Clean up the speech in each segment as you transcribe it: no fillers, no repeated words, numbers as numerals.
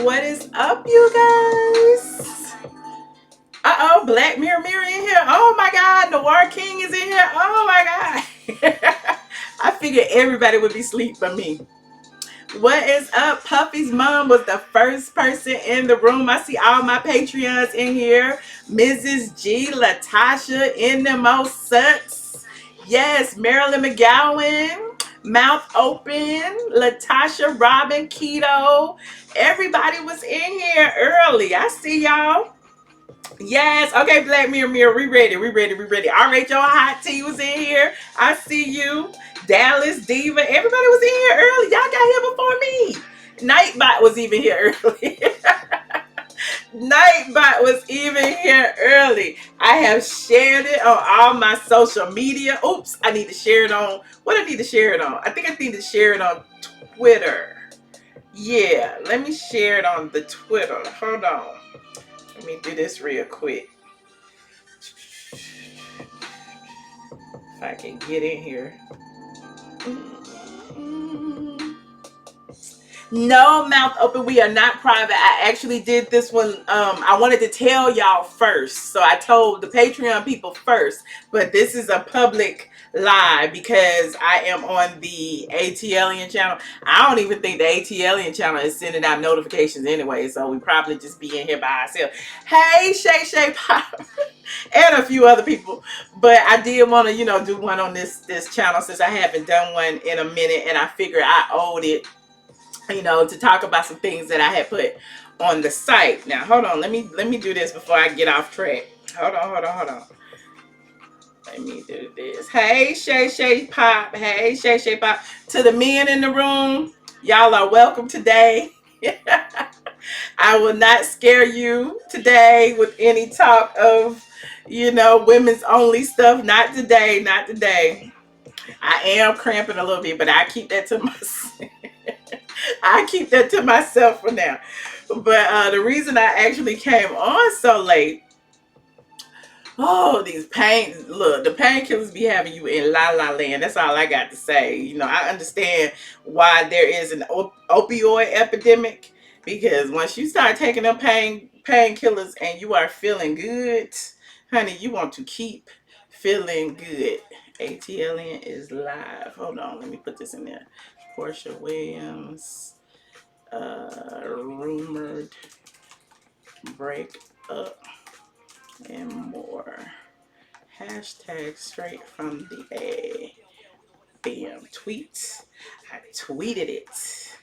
What is up, you guys? Uh-oh, Black Mirror in here. Oh my God, Noir King is in here. Oh my God. I figured everybody would be asleep but me. What is up? Puffy's mom was the first person in the room. I see all my Patreons in here. Mrs. G, Latasha, in the most sucks. Yes, Marilyn McGowan, Mouth Open, Latasha, Robin, Keto. Everybody was in here early. I see y'all. Yes. Okay, Black Mirror. We ready. All right, your hot tea was in here. I see you. Dallas Diva. Everybody was in here early. Y'all got here before me. Nightbot was even here early. Nightbot was even here early. I have shared it on all my social media. Oops, I need to share it on. What I need to share it on? I think I need to share it on Twitter. Yeah, let me share it on the Twitter. Hold on. Let me do this real quick. If I can get in here. No, Mouth Open. We are not private. I actually did this one. I wanted to tell y'all first. So I told the Patreon people first. But this is a public live because I am on the ATLien channel. I don't even think the ATLien channel is sending out notifications anyway. So we probably just be in here by ourselves. Hey, Shay Pop. And a few other people. But I did want to, do one on this channel since I haven't done one in a minute. And I figured I owed it, to talk about some things that I had put on the site. Now, hold on. Let me do this before I get off track. Hold on. Let me do this. Hey, Shay Pop. Hey, Shay Pop. To the men in the room, y'all are welcome today. I will not scare you today with any talk of, women's only stuff. Not today. I am cramping a little bit, but I keep that to myself. I keep that to myself for now. But the reason I actually came on so late, these the painkillers be having you in la la land. That's all I got to say. I understand why there is an opioid epidemic, because once you start taking them painkillers and you are feeling good, honey, you want to keep feeling good. ATLien is live. Hold on, let me put this in there. Porsha Williams, rumored break up and more. Hashtag straight from the A. Bam, tweet. I tweeted it.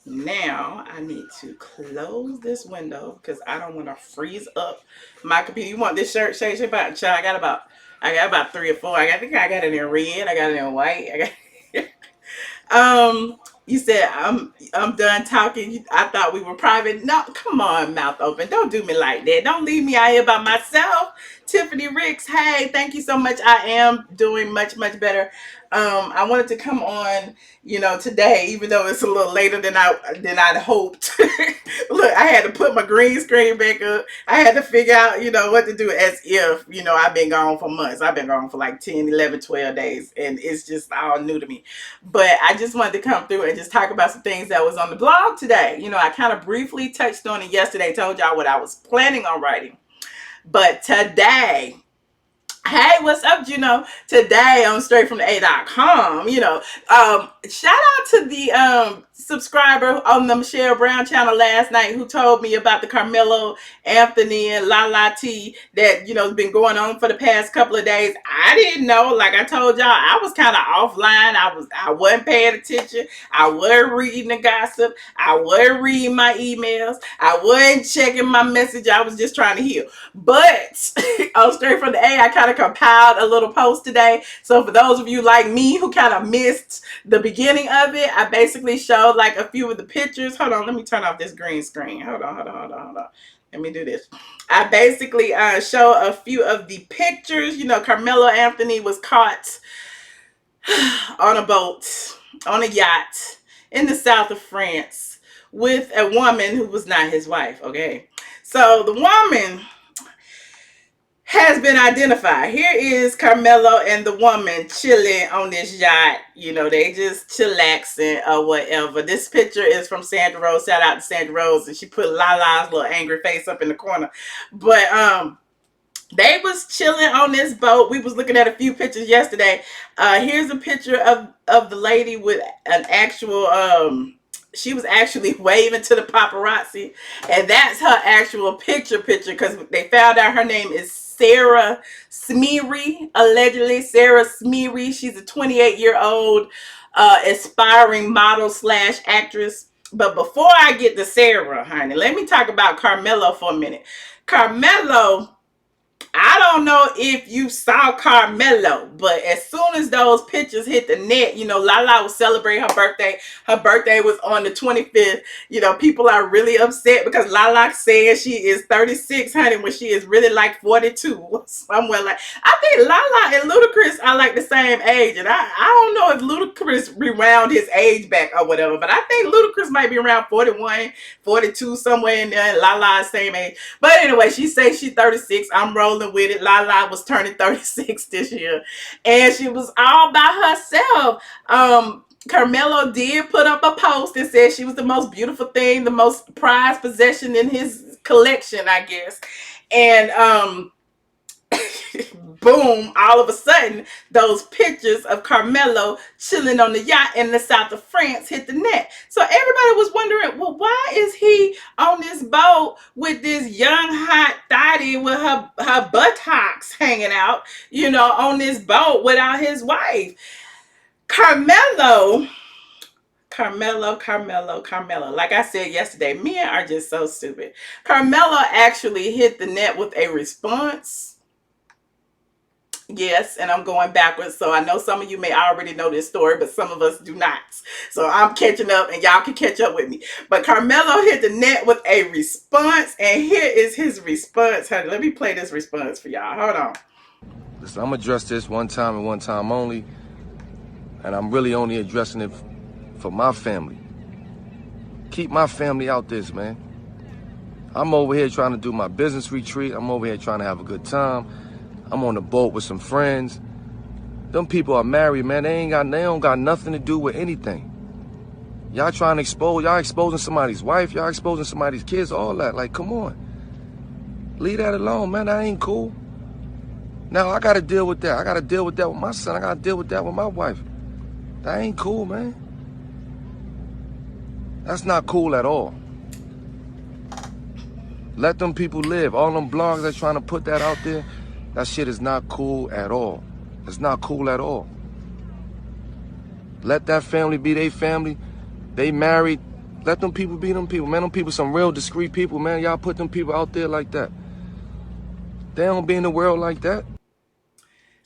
Now I need to close this window because I don't want to freeze up my computer. You want this shirt? Shay, I got about 3 or 4. I think I got it in red. I got it in white. You said I'm done talking. I thought we were private. No, come on, Mouth Open. Don't do me like that. Don't leave me out here by myself. Tiffany Ricks, hey, thank you so much. I am doing much better. I wanted to come on, today, even though it's a little later than I'd hoped. Look, I had to put my green screen back up. I had to figure out, what to do as if, I've been gone for months. I've been gone for like 10, 11, 12 days. And it's just all new to me. But I just wanted to come through and just talk about some things that was on the blog today. I kind of briefly touched on it yesterday, told y'all what I was planning on writing. But today, hey, what's up, Today on Straight from the A.com, shout out to the subscriber on the Michelle Brown channel last night who told me about the Carmelo Anthony and La T that, has been going on for the past couple of days. I didn't know. Like I told y'all, I was kind of offline. I wasn't paying attention. I wasn't reading the gossip. I wasn't reading my emails. I wasn't checking my message. I was just trying to heal. But on Straight from the A, I kind of compiled a little post today. So for those of you like me who kind of missed the beginning of it, I basically showed like a few of the pictures. Hold on, let me turn off this green screen. Hold on. Let me do this. I basically show a few of the pictures. Carmelo Anthony was caught on a boat, on a yacht in the south of France with a woman who was not his wife, okay? So the woman has been identified. Here is Carmelo and the woman chilling on this yacht. You know, they just chillaxing or whatever. This picture is from Sandra Rose. Shout out to Sandra Rose. And she put Lala's little angry face up in the corner. But they was chilling on this boat. We was looking at a few pictures yesterday. Here's a picture of the lady with an actual she was actually waving to the paparazzi, and that's her actual picture because they found out her name is Sarah Smeary, allegedly Sarah Smeary. She's a 28-year-old aspiring model slash actress. But before I get to Sarah, honey, let me talk about Carmelo for a minute. Carmelo, I don't know if you saw Carmelo, but as soon as those pictures hit the net, you know, Lala was celebrating her birthday. Her birthday was on the 25th. You know, people are really upset because Lala says she is 36, honey, when she is really like 42. Somewhere like, I think Lala and Ludacris are like the same age. And I don't know if Ludacris rewound his age back or whatever, but I think Ludacris might be around 41, 42, somewhere in there. And Lala's same age. But anyway, she says she's 36. I'm rolling with it. Lala was turning 36 this year, and she was all by herself. Carmelo did put up a post and said she was the most beautiful thing, the most prized possession in his collection, I guess. And boom, all of a sudden, those pictures of Carmelo chilling on the yacht in the south of France hit the net. So everybody was wondering, well, why is he on this boat with this young, hot thotty with her buttocks hanging out, you know, on this boat without his wife? Carmelo. Like I said yesterday, men are just so stupid. Carmelo actually hit the net with a response. Yes, and I'm going backwards, so I know some of you may already know this story, but some of us do not. So I'm catching up, and y'all can catch up with me. But Carmelo hit the net with a response, and here is his response. Honey, let me play this response for y'all. Hold on. Listen, I'm going to address this one time and one time only, and I'm really only addressing it for my family. Keep my family out this, man. I'm over here trying to do my business retreat. I'm over here trying to have a good time. I'm on the boat with some friends. Them people are married, man. They don't got nothing to do with anything. Y'all trying to y'all exposing somebody's wife, y'all exposing somebody's kids, all that. Like, come on. Leave that alone, man. That ain't cool. Now I gotta deal with that. I gotta deal with that with my son. I gotta deal with that with my wife. That ain't cool, man. That's not cool at all. Let them people live. All them blogs that's trying to put that out there, that shit is not cool at all. It's not cool at all. Let that family be their family. They married. Let them people be them people. Man, them people some real discreet people, man. Y'all put them people out there like that. They don't be in the world like that.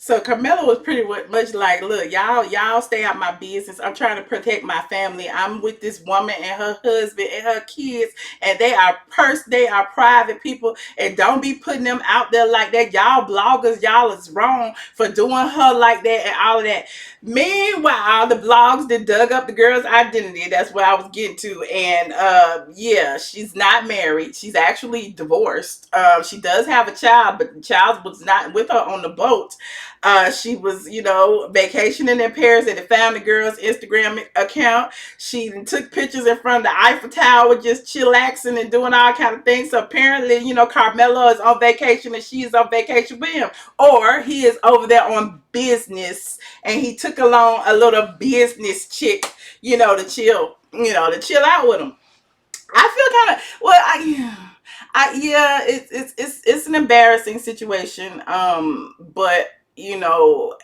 So Carmelo was pretty much like, look, y'all stay out my business. I'm trying to protect my family. I'm with this woman and her husband and her kids, and they are private people, and don't be putting them out there like that. Y'all bloggers, y'all is wrong for doing her like that and all of that. Meanwhile, the blogs that dug up the girl's identity, that's what I was getting to. And yeah, she's not married. She's actually divorced. She does have a child, but the child was not with her on the boat. She was, you know, vacationing in Paris, and they found the girl's Instagram account. She took pictures in front of the Eiffel Tower, just chillaxing and doing all kind of things. So apparently, you know, Carmelo is on vacation and she is on vacation with him, or he is over there on business and he took along a little business chick, you know, to chill out with him. I feel kind of yeah, it's an embarrassing situation. But you know,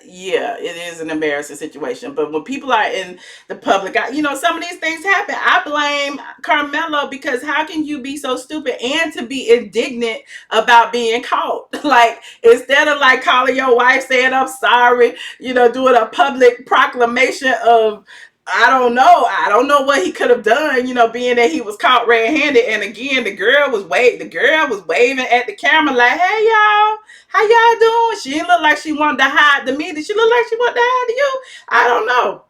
yeah, it is an embarrassing situation. But when people are in the public, you know, some of these things happen. I blame Carmelo, because how can you be so stupid and to be indignant about being caught? Like, instead of like calling your wife, saying I'm sorry, you know, doing a public proclamation of, I don't know what he could have done, you know, being that he was caught red-handed. And again, the girl was waving at the camera like, hey y'all, how y'all doing? She didn't look like she wanted to hide to me. Did she look like she wanted to hide to you? I don't know.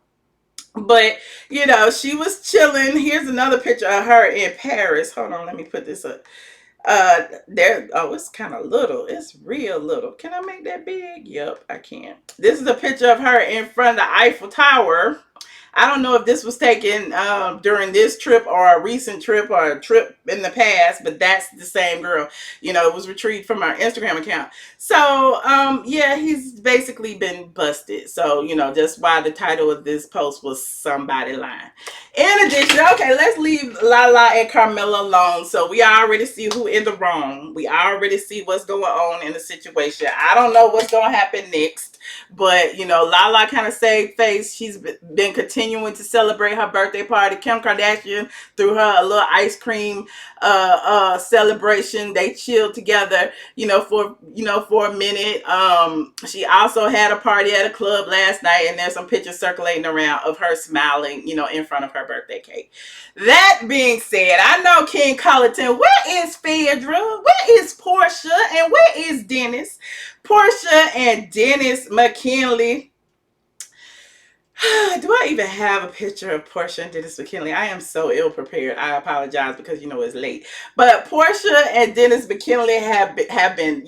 But, you know, she was chilling. Here's another picture of her in Paris. Hold on, let me put this up. There, oh, it's kind of little. It's real little. Can I make that big? Yep, I can. This is a picture of her in front of the Eiffel Tower. I don't know if this was taken during this trip or a recent trip or a trip in the past, but that's the same girl. You know, it was retrieved from our Instagram account. So, yeah, he's basically been busted. So, you know, just why the title of this post was Somebody Lying. In addition, okay, let's leave Lala and Carmelo alone. So we already see who in the wrong. We already see what's going on in the situation. I don't know what's going to happen next. But, you know, Lala kind of saved face. She's been continuing to celebrate her birthday party. Kim Kardashian threw her a little ice cream celebration. They chilled together, for a minute. She also had a party at a club last night, and there's some pictures circulating around of her smiling, in front of her birthday cake. That being said, I know King Colleton. Where is Phaedra? Where is Porsha? And where is Dennis? Porsha and Dennis McKinley. Do I even have a picture of Porsha and Dennis McKinley? I am so ill prepared. I apologize because it's late. But Porsha and Dennis McKinley have been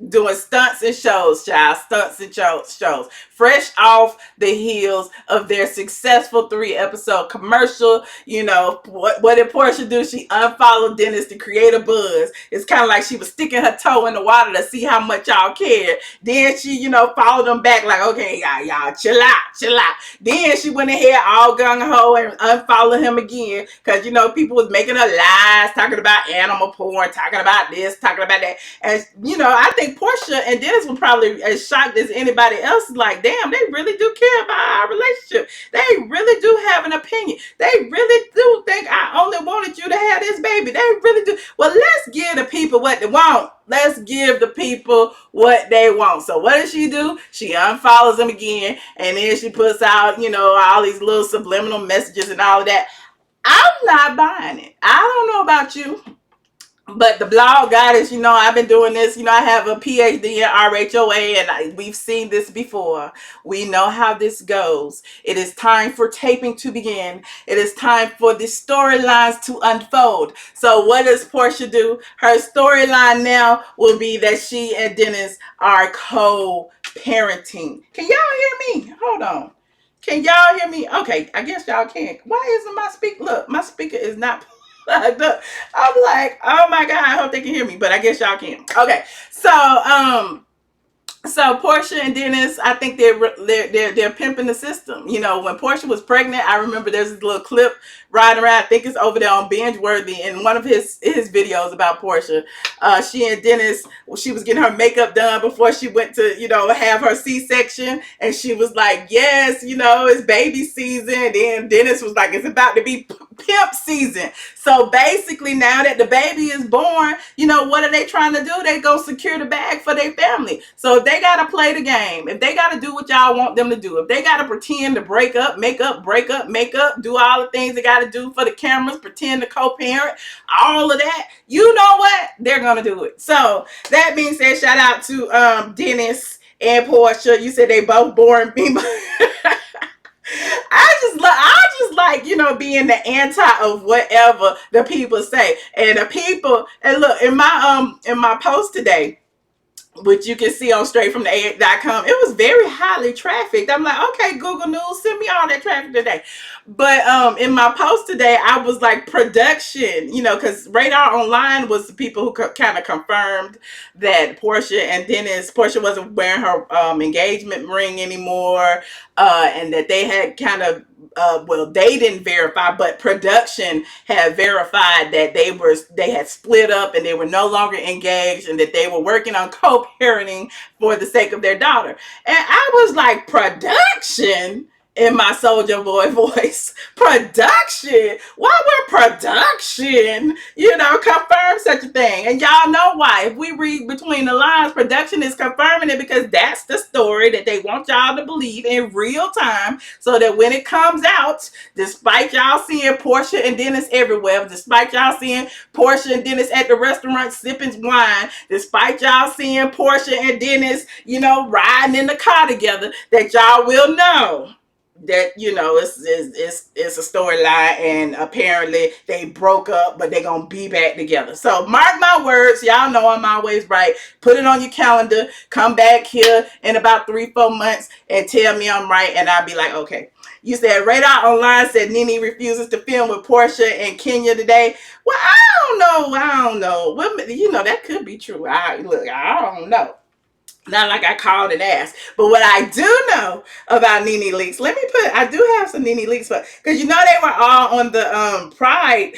doing stunts and shows, child. Stunts and shows. Fresh off the heels of their successful 3-episode commercial. What did Porsha do? She unfollowed Dennis to create a buzz. It's kind of like she was sticking her toe in the water to see how much y'all cared. Then she, followed them back like, okay, y'all, chill out. Then she went ahead all gung-ho and unfollowed him again because, people was making her lies, talking about animal porn, talking about this, talking about that. And, I think Porsha and Dennis were probably as shocked as anybody else. Like, damn, they really do care about our relationship. They really do have an opinion. They really do think I only wanted you to have this baby. They really do. Well, let's give the people what they want. Let's give the people what they want. So what does she do? She unfollows them again, and then she puts out, all these little subliminal messages and all of that. I'm not buying it. I don't know about you. But the BLAWG goddess, I've been doing this. I have a PhD in RHOA, and we've seen this before. We know how this goes. It is time for taping to begin. It is time for the storylines to unfold. So what does Porsha do? Her storyline now will be that she and Dennis are co-parenting. Can y'all hear me? Hold on. Can y'all hear me? Okay, I guess y'all can. Why isn't my speaker? Look, my speaker is not... I'm like, oh my God, I hope they can hear me, but I guess y'all can. Okay, so Porsha and Dennis, I think they're pimping the system. When Porsha was pregnant, I remember there's this little clip riding around. I think it's over there on Binge Worthy in one of his videos about Porsha. She and Dennis, she was getting her makeup done before she went to have her C-section, and she was like, yes, it's baby season. And then Dennis was like, it's about to be pimp season. So basically, now that the baby is born, what are they trying to do? They go secure the bag for their family. So if they got to play the game, if they got to do what y'all want them to do, if they got to pretend to break up, make up, do all the things they got to do for the cameras, pretend to co-parent, all of that, you know what? They're going to do it. So that being said, shout out to Dennis and Porsha. You said they both boring people. I just like, being the anti of whatever the people say. And the people, and look, in my post today, which you can see on straightfromthe8.com, it was very highly trafficked. I'm like, okay, Google News, send me all that traffic today. But in my post today, I was like, production, because Radar Online was the people who kind of confirmed that Porsha and Dennis, Porsha wasn't wearing her engagement ring anymore, and that they had kind of, they didn't verify, but production had verified that they had split up and they were no longer engaged, and that they were working on co-parenting for the sake of their daughter. And I was like, production? In my Soulja Boy voice, production. Why would production, confirm such a thing? And y'all know why. If we read between the lines, production is confirming it because that's the story that they want y'all to believe in real time, so that when it comes out, despite y'all seeing Porsha and Dennis everywhere, despite y'all seeing Porsha and Dennis at the restaurant sipping wine, despite y'all seeing Porsha and Dennis, riding in the car together, that y'all will know that it's a storyline, and apparently they broke up, but they're gonna be back together. So mark my words, y'all know I'm always right. Put it on your calendar. Come back here in about 3-4 months and tell me I'm right, and I'll be like, okay. You said Radar Online said Nene refuses to film with Porsha and Kenya today. Well, I don't know. Well, that could be true. I don't know. Not like I called and asked. But what I do know about Nene Leakes, I do have some Nene Leakes, because they were all on the Pride,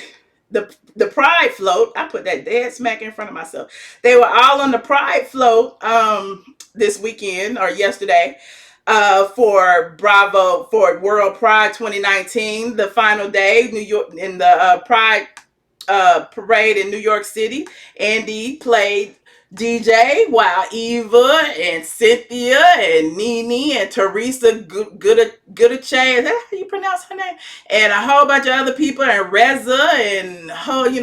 the Pride float. I put that dead smack in front of myself. They were all on the Pride float this weekend or yesterday for World Pride 2019, the final day, New York, in the Pride parade in New York City. Andy played DJ while Eva and Cynthia and Nene and Teresa Goodachay, is that how you pronounce her name? And a whole bunch of other people, and Reza and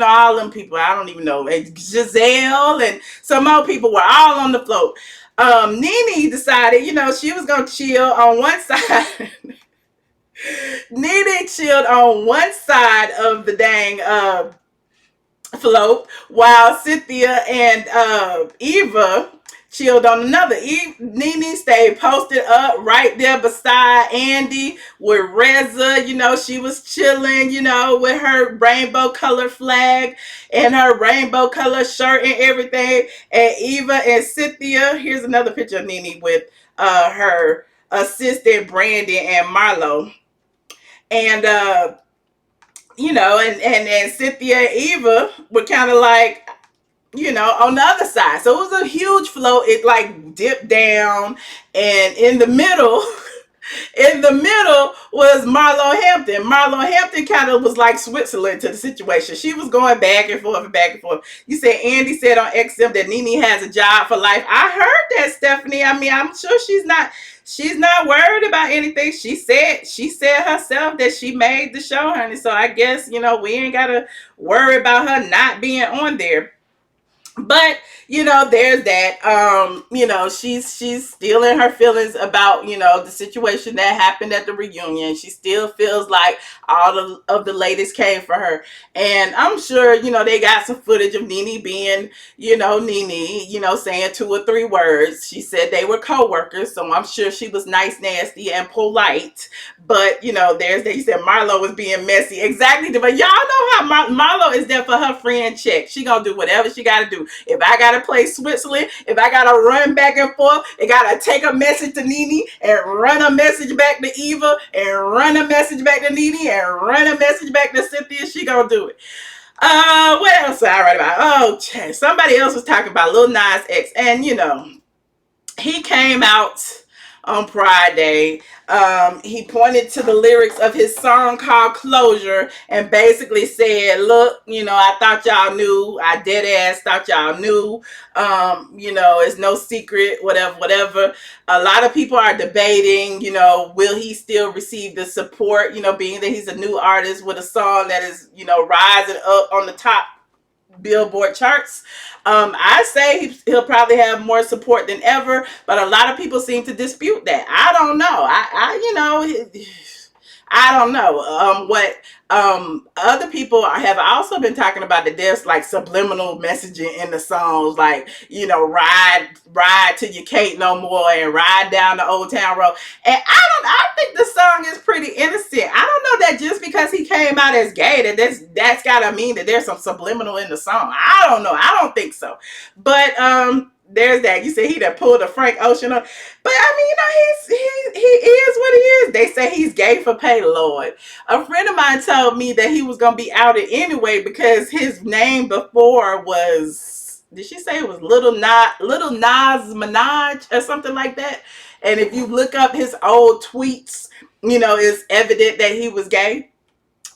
all them people, I don't even know, and Giselle and some more people were all on the float. Nene decided, she was gonna chill on one side. Nene chilled on one side of the dang float, while Cynthia and Eva chilled on another. Nene stayed posted up right there beside Andy with Reza. She was chilling, with her rainbow color flag and her rainbow color shirt and everything. And Eva and Cynthia, here's another picture of Nene with her assistant Brandon and Marlo. And and Cynthia and Eva were kind of like, on the other side. So it was a huge float. It like dipped down, and in the middle, was Marlo Hampton. Marlo Hampton kind of was like Switzerland to the situation. She was going back and forth and back and forth. You said Andy said on XM that Nene has a job for life. I heard that, Stephanie. I mean, I'm sure she's not worried about anything. She said herself that she made the show, honey. So I guess, we ain't gotta worry about her not being on there. But there's that. She's still in her feelings about the situation that happened at the reunion. She still feels like all of the ladies came for her, and I'm sure they got some footage of Nene being Nene saying 2 or 3 words. She said they were co-workers, so I'm sure she was nice, nasty, and polite. But there's that. You said Marlo was being messy. Exactly. But y'all know how Marlo is there for her friend check. She gonna do whatever she gotta do. If I gotta play Switzerland, if I gotta run back and forth, I gotta take a message to Nene and run a message back to Eva and run a message back to Nene and run a message back to Cynthia, she gonna do it. What else did I write about? Oh, somebody else was talking about Lil Nas X, and he came out on Pride Day. He pointed to the lyrics of his song called Closure and basically said, look, I thought y'all knew. I dead ass thought y'all knew. It's no secret, whatever. A lot of people are debating, will he still receive the support, being that he's a new artist with a song that is, rising up on the top Billboard charts. I say he'll probably have more support than ever, but a lot of people seem to dispute that. I don't know. I don't know. What other people have also been talking about, that there's like subliminal messaging in the songs, like ride till you can't no more and ride down the Old Town Road. And I think the song is pretty innocent. I don't know that just because he came out as gay that's gotta mean that there's some subliminal in the song. I don't know. I don't think so. But there's that. You said he done pulled a Frank Ocean on. But I mean, he is what he is. They say he's gay for pay, Lord. A friend of mine told me that he was gonna be outed anyway because his name before was, did she say it was Little Nas Minaj or something like that? And if you look up his old tweets, it's evident that he was gay.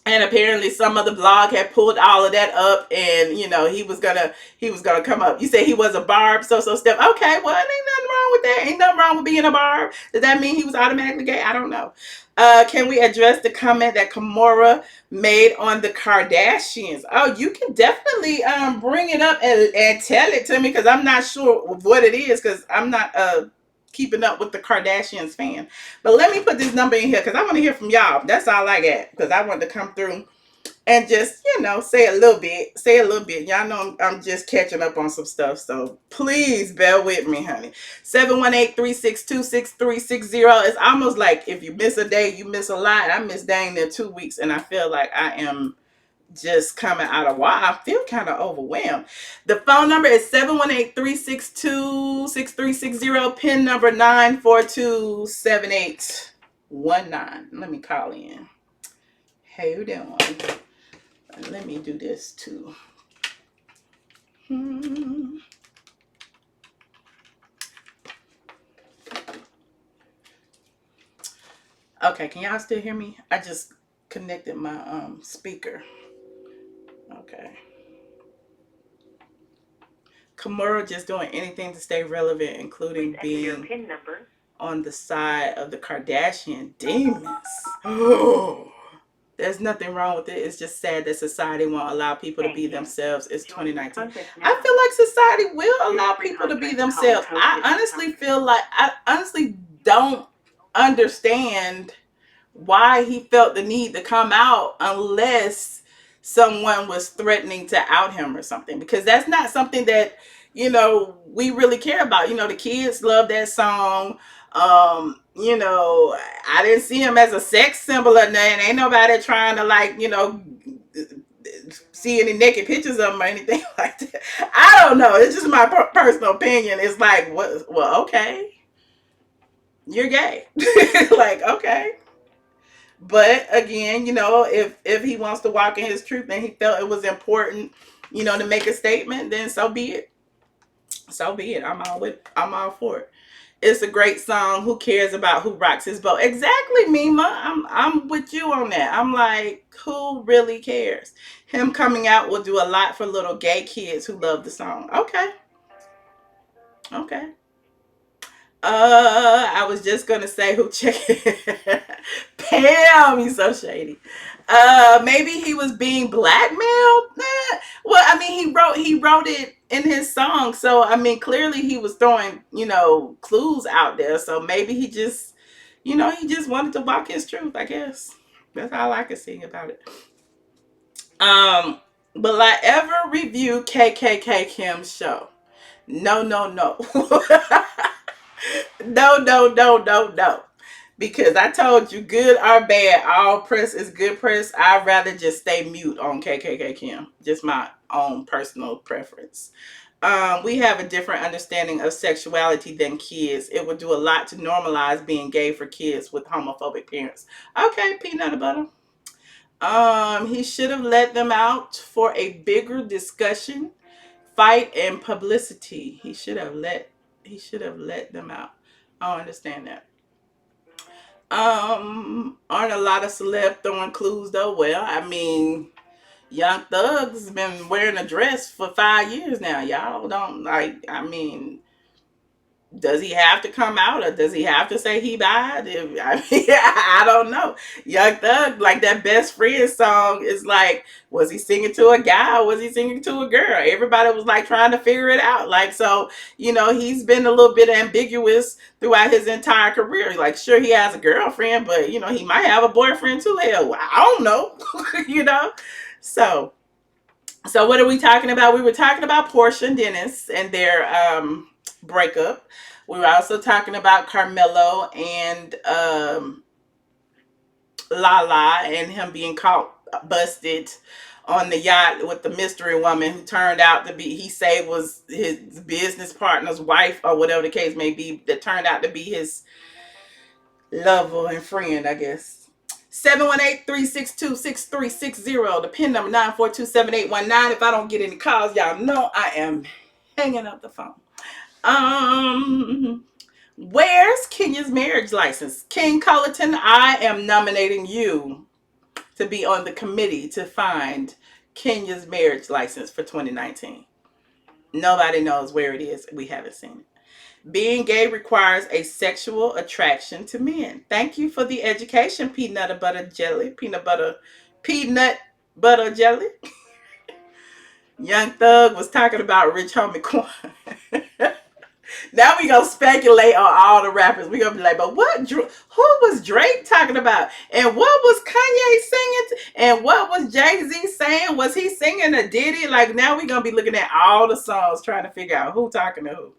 And apparently some of the blog had pulled all of that up, and he was gonna come up. You say he was a barb, so Steph. Okay, well, ain't nothing wrong with that. Ain't nothing wrong with being a barb. Does that mean he was automatically gay? I don't know. Can we address the comment that Kimora made on the Kardashians? Oh, you can definitely bring it up and tell it to me, because I'm not sure what it is, because I'm not Keeping Up with the Kardashians fan. But let me put this number in here because I want to hear from y'all. That's all I got, because I want to come through and just, say a little bit. Y'all know I'm just catching up on some stuff, so please bear with me, honey. 718-362-6360. It's almost like if you miss a day, you miss a lot. I missed dang near 2 weeks, and I feel like I am just coming out of why I feel kind of overwhelmed. The phone number is 718-362-6360, pin number 9427819. Let me call in. Hey, who doing? Let me do this too. Okay, can y'all still hear me? I just connected my speaker. Okay. Kimura just doing anything to stay relevant, including being PIN number on the side of the Kardashian demons. Oh, there's nothing wrong with it. It's just sad that society won't allow people to be themselves. It's 2019. I feel like society will allow people to be themselves. I honestly don't understand why he felt the need to come out unless someone was threatening to out him or something, because that's not something that we really care about. The kids love that song. I didn't see him as a sex symbol or nothing. Ain't nobody trying to see any naked pictures of him or anything like that. I don't know. It's just my personal opinion. It's like, what? Well, okay, you're gay. Like, okay. But again, if he wants to walk in his truth and he felt it was important, to make a statement, then so be it. So be it. I'm all for it. It's a great song. Who cares about who rocks his boat? Exactly, Mima. I'm with you on that. I'm like, who really cares? Him coming out will do a lot for little gay kids who love the song. Okay. I was just gonna say who checked. Pam, he's so shady. Maybe he was being blackmailed. Well, I mean, he wrote it in his song, so I mean, clearly he was throwing clues out there. So maybe he just wanted to walk his truth. I guess that's all I can see about it. Will I ever review KKK Kim's show? No. No. Because I told you, good or bad, all press is good press. I'd rather just stay mute on KKK Kim. Just my own personal preference. We have a different understanding of sexuality than kids. It would do a lot to normalize being gay for kids with homophobic parents. Okay, peanut butter. He should have let them out for a bigger discussion, fight, and publicity. He should have let them out. I don't understand that. Aren't a lot of celeb throwing clues though? Well, I mean, Young Thug's been wearing a dress for 5 years now. Y'all don't does he have to come out, or does he have to say he died? I don't know. Young Thug, like that Best Friend song is like, was he singing to a guy or was he singing to a girl? Everybody was like trying to figure it out. Like, so, he's been a little bit ambiguous throughout his entire career. Like, sure, he has a girlfriend, but, he might have a boyfriend too. Hell, I don't know, So what are we talking about? We were talking about Porsha and Dennis and their breakup. We were also talking about Carmelo and Lala and him being caught busted on the yacht with the mystery woman who turned out to be, he said, was his business partner's wife or whatever the case may be, that turned out to be his lover and friend, I guess. 718-362-6360. The pin number 9427819. If I don't get any calls, y'all know I am hanging up the phone. Where's Kenya's marriage license? King Cullerton, I am nominating you to be on the committee to find Kenya's marriage license for 2019. Nobody knows where it is. We haven't seen it. Being gay requires a sexual attraction to men. Thank you for the education, peanut butter jelly. Young Thug was talking about Rich Homie Quan. Now we gonna speculate on all the rappers. We gonna be like, but who was Drake talking about? And what was Kanye singing? And what was Jay-Z saying? Was he singing a Diddy? Like now we gonna be looking at all the songs trying to figure out who talking to who.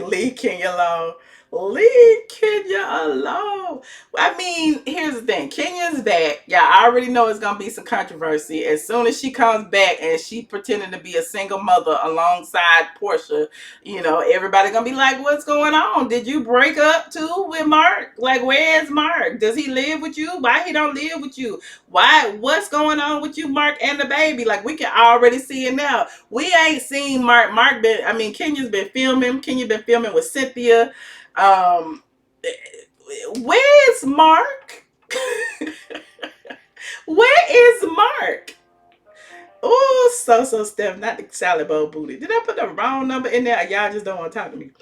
Leave Kenya alone. Leave Kenya alone. I mean, here's the thing. Kenya's back. Yeah, I already know it's gonna be some controversy. As soon as she comes back and she pretending to be a single mother alongside Porsha, everybody gonna be like, what's going on? Did you break up too with Mark? Like, where's Mark? Does he live with you? Why he don't live with you? What's going on with you, Mark, and the baby? Like, we can already see it now. We ain't seen Mark. Kenya's been filming. Kenya been filming with Cynthia. Where's Mark? Where is Mark? Oh, so Steph, not the salad bowl booty. Did I put the wrong number in there? Y'all just don't want to talk to me.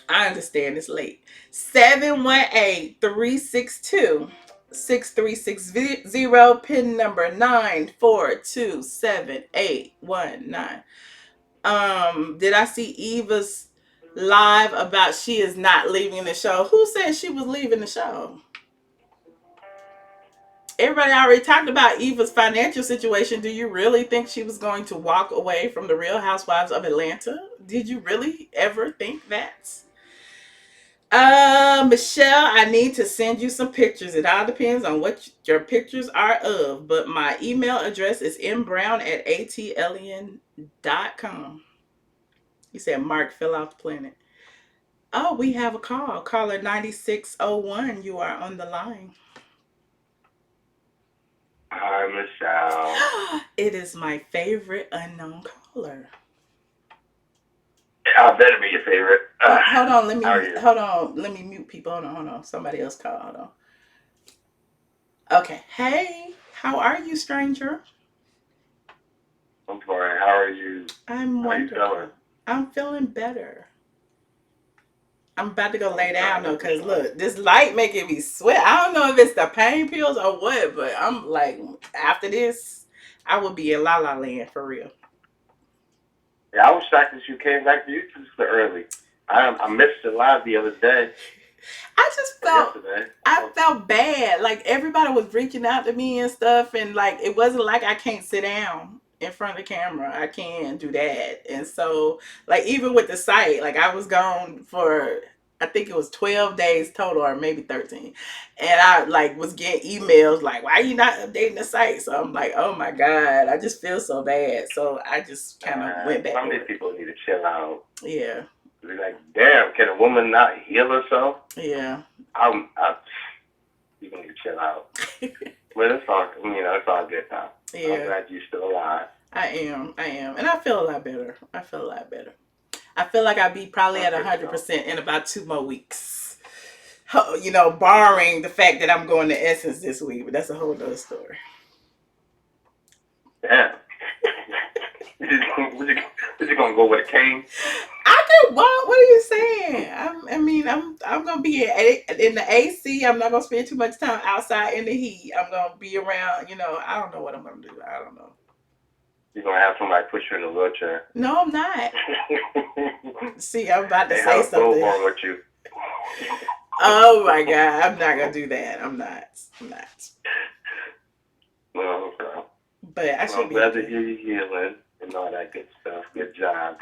I understand it's late. 718-362-6360, pin number 9427819. Did I see Eva's live about she is not leaving the show? Who said she was leaving the show? Everybody already talked about Eva's financial situation. Do you really think she was going to walk away from the Real Housewives of Atlanta? Did you really ever think that? Michelle, I need to send you some pictures. It all depends on what your pictures are of, but my email address is mbrown@ATLien.com. You said Mark fell off the planet. Oh, we have a call. Caller 9601. You are on the line. Hi, Michelle. It is my favorite unknown caller. I better be your favorite. Hold on. Let me mute people. Hold on. Somebody else call. Hold on. Okay. Hey, how are you, stranger? I'm fine. How are you? I'm wonderful. How you feeling? I'm feeling better. I'm about to go lay down though, because look, this light making me sweat. I don't know if it's the pain pills or what, but I'm like, after this, I would be in La La Land for real. Yeah, I was shocked that you came back to YouTube so early. I missed it live the other day. I felt bad. Like everybody was reaching out to me and stuff, and like it wasn't like I can't sit down in front of the camera. I can do that. And so like even with the site, like I was gone for I think it was 12 days total or maybe 13. And I like was getting emails like, why are you not updating the site? So I'm like, oh my God, I just feel so bad. So I just kind of went back. Some of these people need to chill out. Yeah. They're like, damn, can a woman not heal herself? Yeah. You need to chill out. But it's all, it's all good now. Yeah. I'm glad you're still alive. I am. And I feel a lot better. I feel like I'll be probably at 100% in about 2 more weeks. Barring the fact that I'm going to Essence this week, but that's a whole other story. Damn. Was you gonna go with a cane? I can walk. What are you saying? I'm gonna be in the AC. I'm not gonna spend too much time outside in the heat. I'm gonna be around. I don't know what I'm gonna do. I don't know. You're gonna have somebody push you in a wheelchair. No, I'm not. See, I'm about to say something. Wrong with you. Oh my God, I'm not gonna do that. I'm not. Well, okay. But I should I'm glad to hear you healing and all that good stuff. Good job.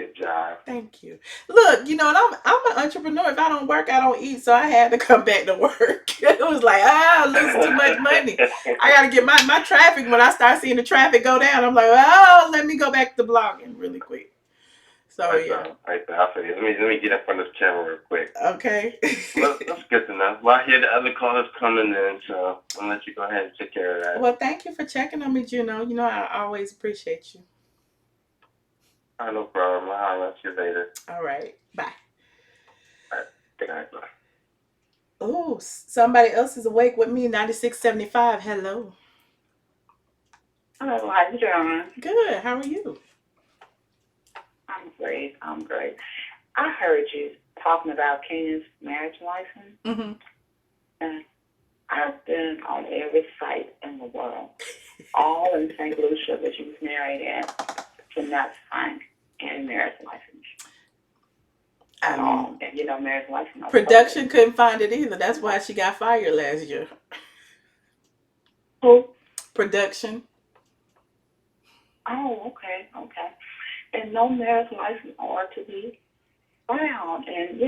Thank you. Look, and I'm an entrepreneur. If I don't work, I don't eat. So I had to come back to work. It was like, I'm losing too much money. I gotta get my traffic. When I start seeing the traffic go down, I'm like, let me go back to blogging really quick. So yeah. Right there. I'll say, let me get up on this camera real quick. Okay. Well, that's good to know. Well, I hear the other callers coming in, so I'll let you go ahead and take care of that. Well, thank you for checking on me, Juno. I always appreciate you. No problem. I'll let you later. All right. Bye. All right. Good night. Bye. Oh, somebody else is awake with me. 9675. Hello. Hello. How you doing? Good. How are you? I'm great. I heard you talking about Kenya's marriage license. Mm-hmm. And I've been on every site in the world, all in St. Lucia that she was married at, to not find any marriage license. I at all. mean, And, Marriage Life is not production perfect. couldn't find it either. That's why she got fired last year. Who? Production. Oh, okay, okay. And no marriage license or to be found. And,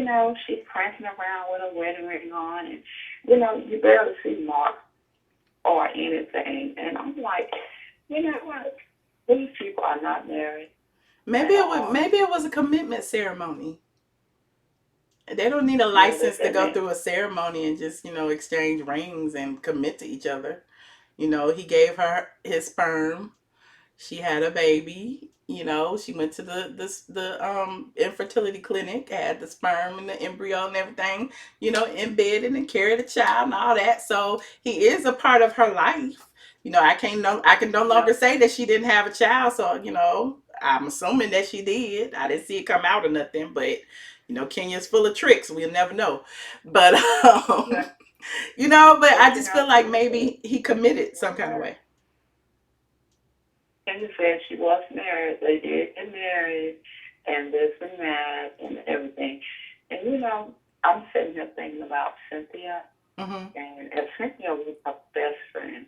she's prancing around with a wedding ring on. And, you barely see marks or anything. And I'm like, you know what? These people are not married Maybe at it was all. maybe it was a commitment ceremony. They don't need a Yeah, they license to said go that. through a ceremony and just, exchange rings and commit to each other. He gave her his sperm. She had a baby. She went to the infertility clinic, had the sperm and the embryo and everything, embedded and carried a child and all that. So he is a part of her life. I can no Yeah. longer say that she didn't have a child. So, I'm assuming that she did. I didn't see it come out or nothing, but Kenya's full of tricks. We'll never know. But Yeah. but But, I just feel like maybe he committed some kind of way. and you said she was married. They did get married, and this and that, and everything. And I'm sitting here thinking about Cynthia, Mm-hmm. and if Cynthia was her best friend,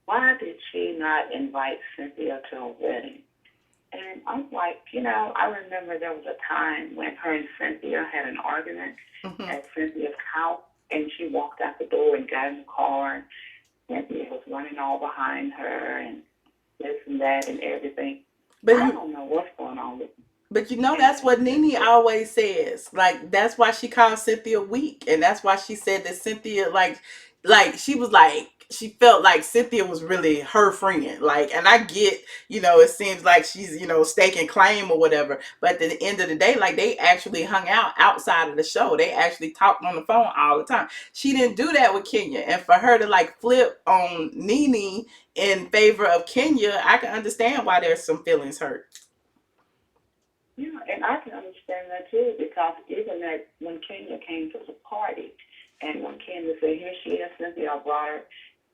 why did she not invite Cynthia to a wedding? And I'm like, I remember there was a time when her and Cynthia had an argument Mm-hmm. at Cynthia's house, and she walked out the door and got in the car, and Cynthia was running all behind her, and this and that and everything. But I you don't know what's going on with me. But that's what Nene always says. Like that's why she called Cynthia weak, and that's why she said that Cynthia she was like she felt like Cynthia was really her friend. Like, and I get it seems like she's staking claim or whatever. But at the end of the day, like they actually hung out outside of the show. They actually talked on the phone all the time. She didn't do that with Kenya, and for her to like flip on Nene in favor of Kenya, I can understand why there's some feelings hurt. Yeah, and I can understand that too, because even that when Kenya came to the party, and when Kenya said, "Here she is, Cynthia brought her,"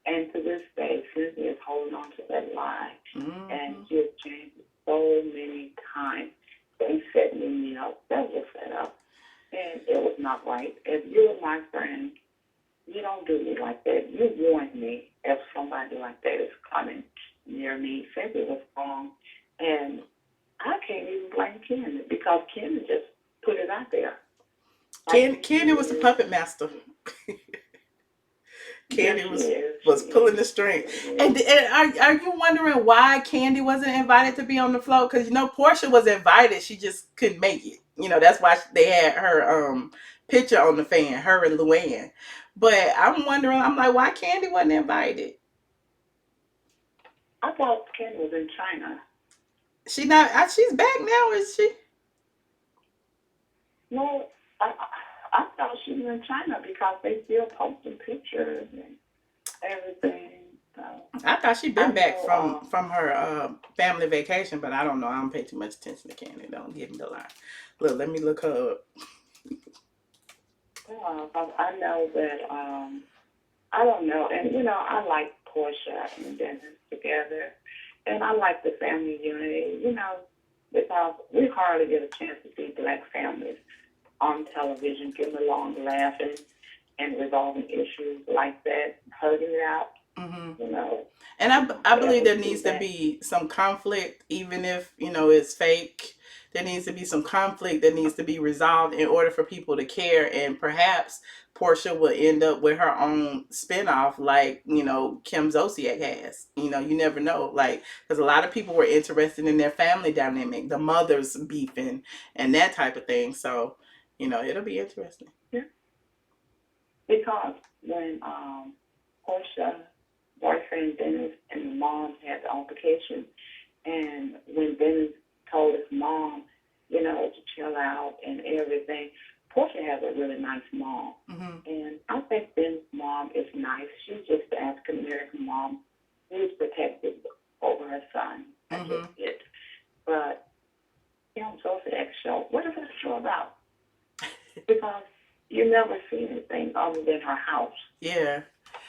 and to this day, Cynthia is holding on to that lie, and Mm-hmm. she has changed so many times. They set me up. That was set up, and it was not right. If you're my friend, you don't do me like that. You warned me if somebody like that is coming near me. Cynthia was wrong, and I can't even blame Ken because Ken just put it out there. Like Candy was the puppet master. yes, Candy she is. was pulling the string. And are you wondering why Candy wasn't invited to be on the float? Because Porsha was invited, she just couldn't make it. That's why they had her picture on the fan, her and Luann. But I'm wondering, I'm like, why Candy wasn't invited? I thought Ken was in China. She not. She's back now, is she? No, I thought she was in China because they still posting pictures and everything. So I thought she'd I been back know. from her family vacation, but I don't know. I don't pay too much attention to Candy. Don't give me the lie. Look, let me look her up. I know that. I don't know, and I like Porsha and Dennis together, and I like the family unity. Because we hardly get a chance to see black families on television getting along, laughing, and resolving issues like that, hugging it out. Mm-hmm. You know, And I believe whatever there we do needs to that. be some conflict, even if it's fake. There needs to be some conflict that needs to be resolved in order for people to care, and perhaps Porsha will end up with her own spinoff, like Kim Zolciak has. You never know, like because a lot of people were interested in their family dynamic, the mothers beefing, and that type of thing. So it'll be interesting. Yeah. Because when Porsha, boyfriend Dennis, and the mom had the altercation, and when Dennis told his mom, to chill out and everything, Porsha has a really nice mom. Mm-hmm. And I think Dennis' mom is nice. She's just the African American mom who's protective over her son. That's Mm-hmm. just it. But Zolciak show, what is that show about? Because you never see anything other than her house Yeah.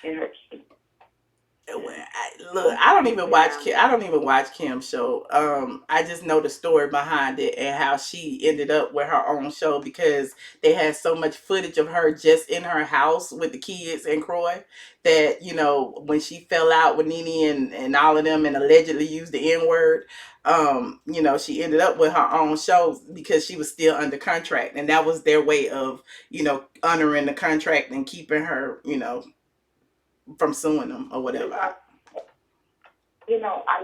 and her kids. Look, I don't even watch Kim. I don't even watch Kim's show. I just know the story behind it and how she ended up with her own show because they had so much footage of her just in her house with the kids and Croy that when she fell out with Nene and all of them and allegedly used the N word. She ended up with her own show because she was still under contract, and that was their way of honoring the contract and keeping her from suing them or whatever. I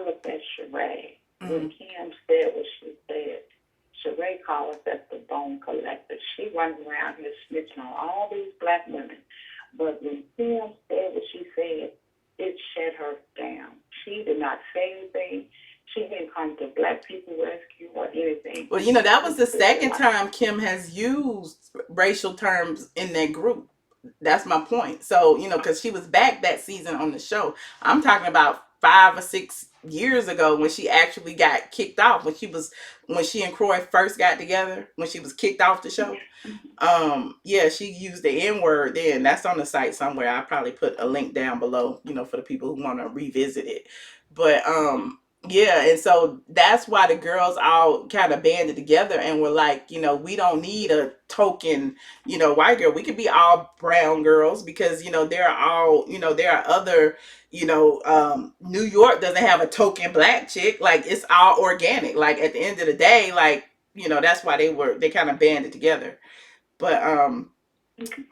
looked at Sheree. When Kim said what she said, Sheree called us as the bone collector. She runs around here snitching on all these black women. But when Kim said what she said, it shut her down. She did not say anything. She didn't come to Black People Rescue or anything. Well, that was the second time Kim has used racial terms in that group. That's my point. So, because she was back that season on the show. I'm talking about 5 or 6 years ago when she actually got kicked off. When she and Croy first got together, when she was kicked off the show. She used the N word then. That's on the site somewhere. I'll probably put a link down below, for the people who want to revisit it. But and so that's why the girls all kind of banded together and were like, we don't need a token, white girl. We could be all brown girls because, there are other, New York doesn't have a token black chick. Like, it's all organic. Like, at the end of the day, like, that's why they kind of banded together. But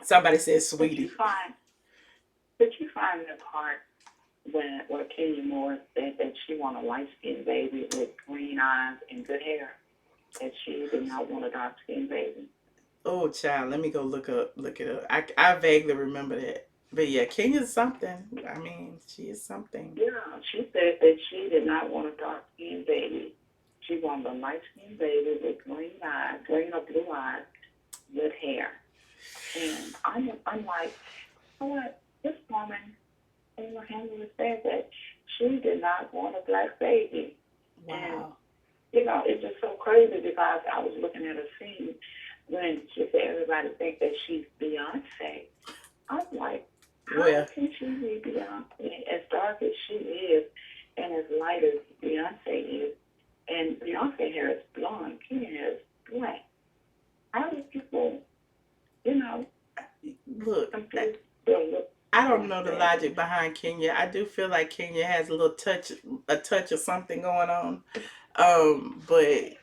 somebody said sweetie. Did you find the part where Kenya Moore said that she want a light-skinned baby with green eyes and good hair, that she did not want a dark-skinned baby? Oh, child, let me go look it up. I vaguely remember that. But yeah, Kenya's something. I mean, she is something. Yeah, she said that she did not want a dark-skinned baby. She wanted a light-skinned baby with green eyes, green or blue eyes, with hair. And I'm like, what? This woman, Henry said that she did not want a black baby. Wow. And, it's just so crazy because I was looking at a scene when she said everybody think that she's Beyonce. I'm like, how can she be Beyonce? As dark as she is and as light as Beyonce is, and Beyonce hair is blonde, Kenya hair is black. How do people, look, I don't know the logic behind Kenya. I do feel like Kenya has a touch of something going on. But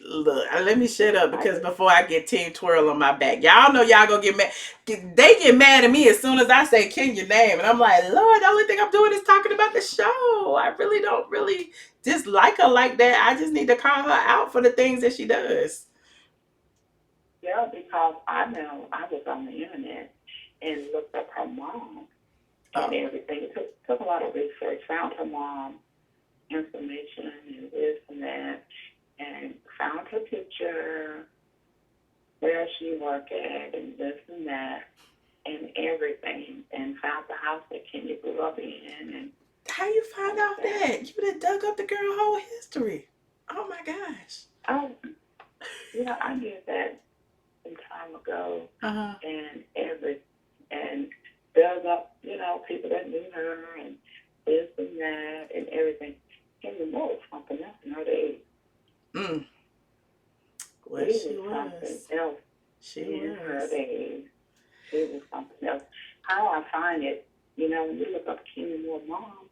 look, let me shut up because before I get Team Twirl on my back, y'all know y'all gonna get mad. They get mad at me as soon as I say Kenya's name, and I'm like, Lord, the only thing I'm doing is talking about the show. I really don't dislike her like that. I just need to call her out for the things that she does. Yeah, because I know I was on the internet and looked up her mom and everything. It took a lot of research. Found her mom information and this and that, and found her picture, where she worked at, and this and that, and everything, and found the house that Kenya grew up in. And how you find out that? You done dug up the girl's whole history. Oh my gosh. I knew that some time ago, and dug up, people that knew her and this and that and everything. Kenya Moore was something else in her days. Well, she was something else. She was. Her days. She was something else. How I find it, when you look up Kenya Moore mom,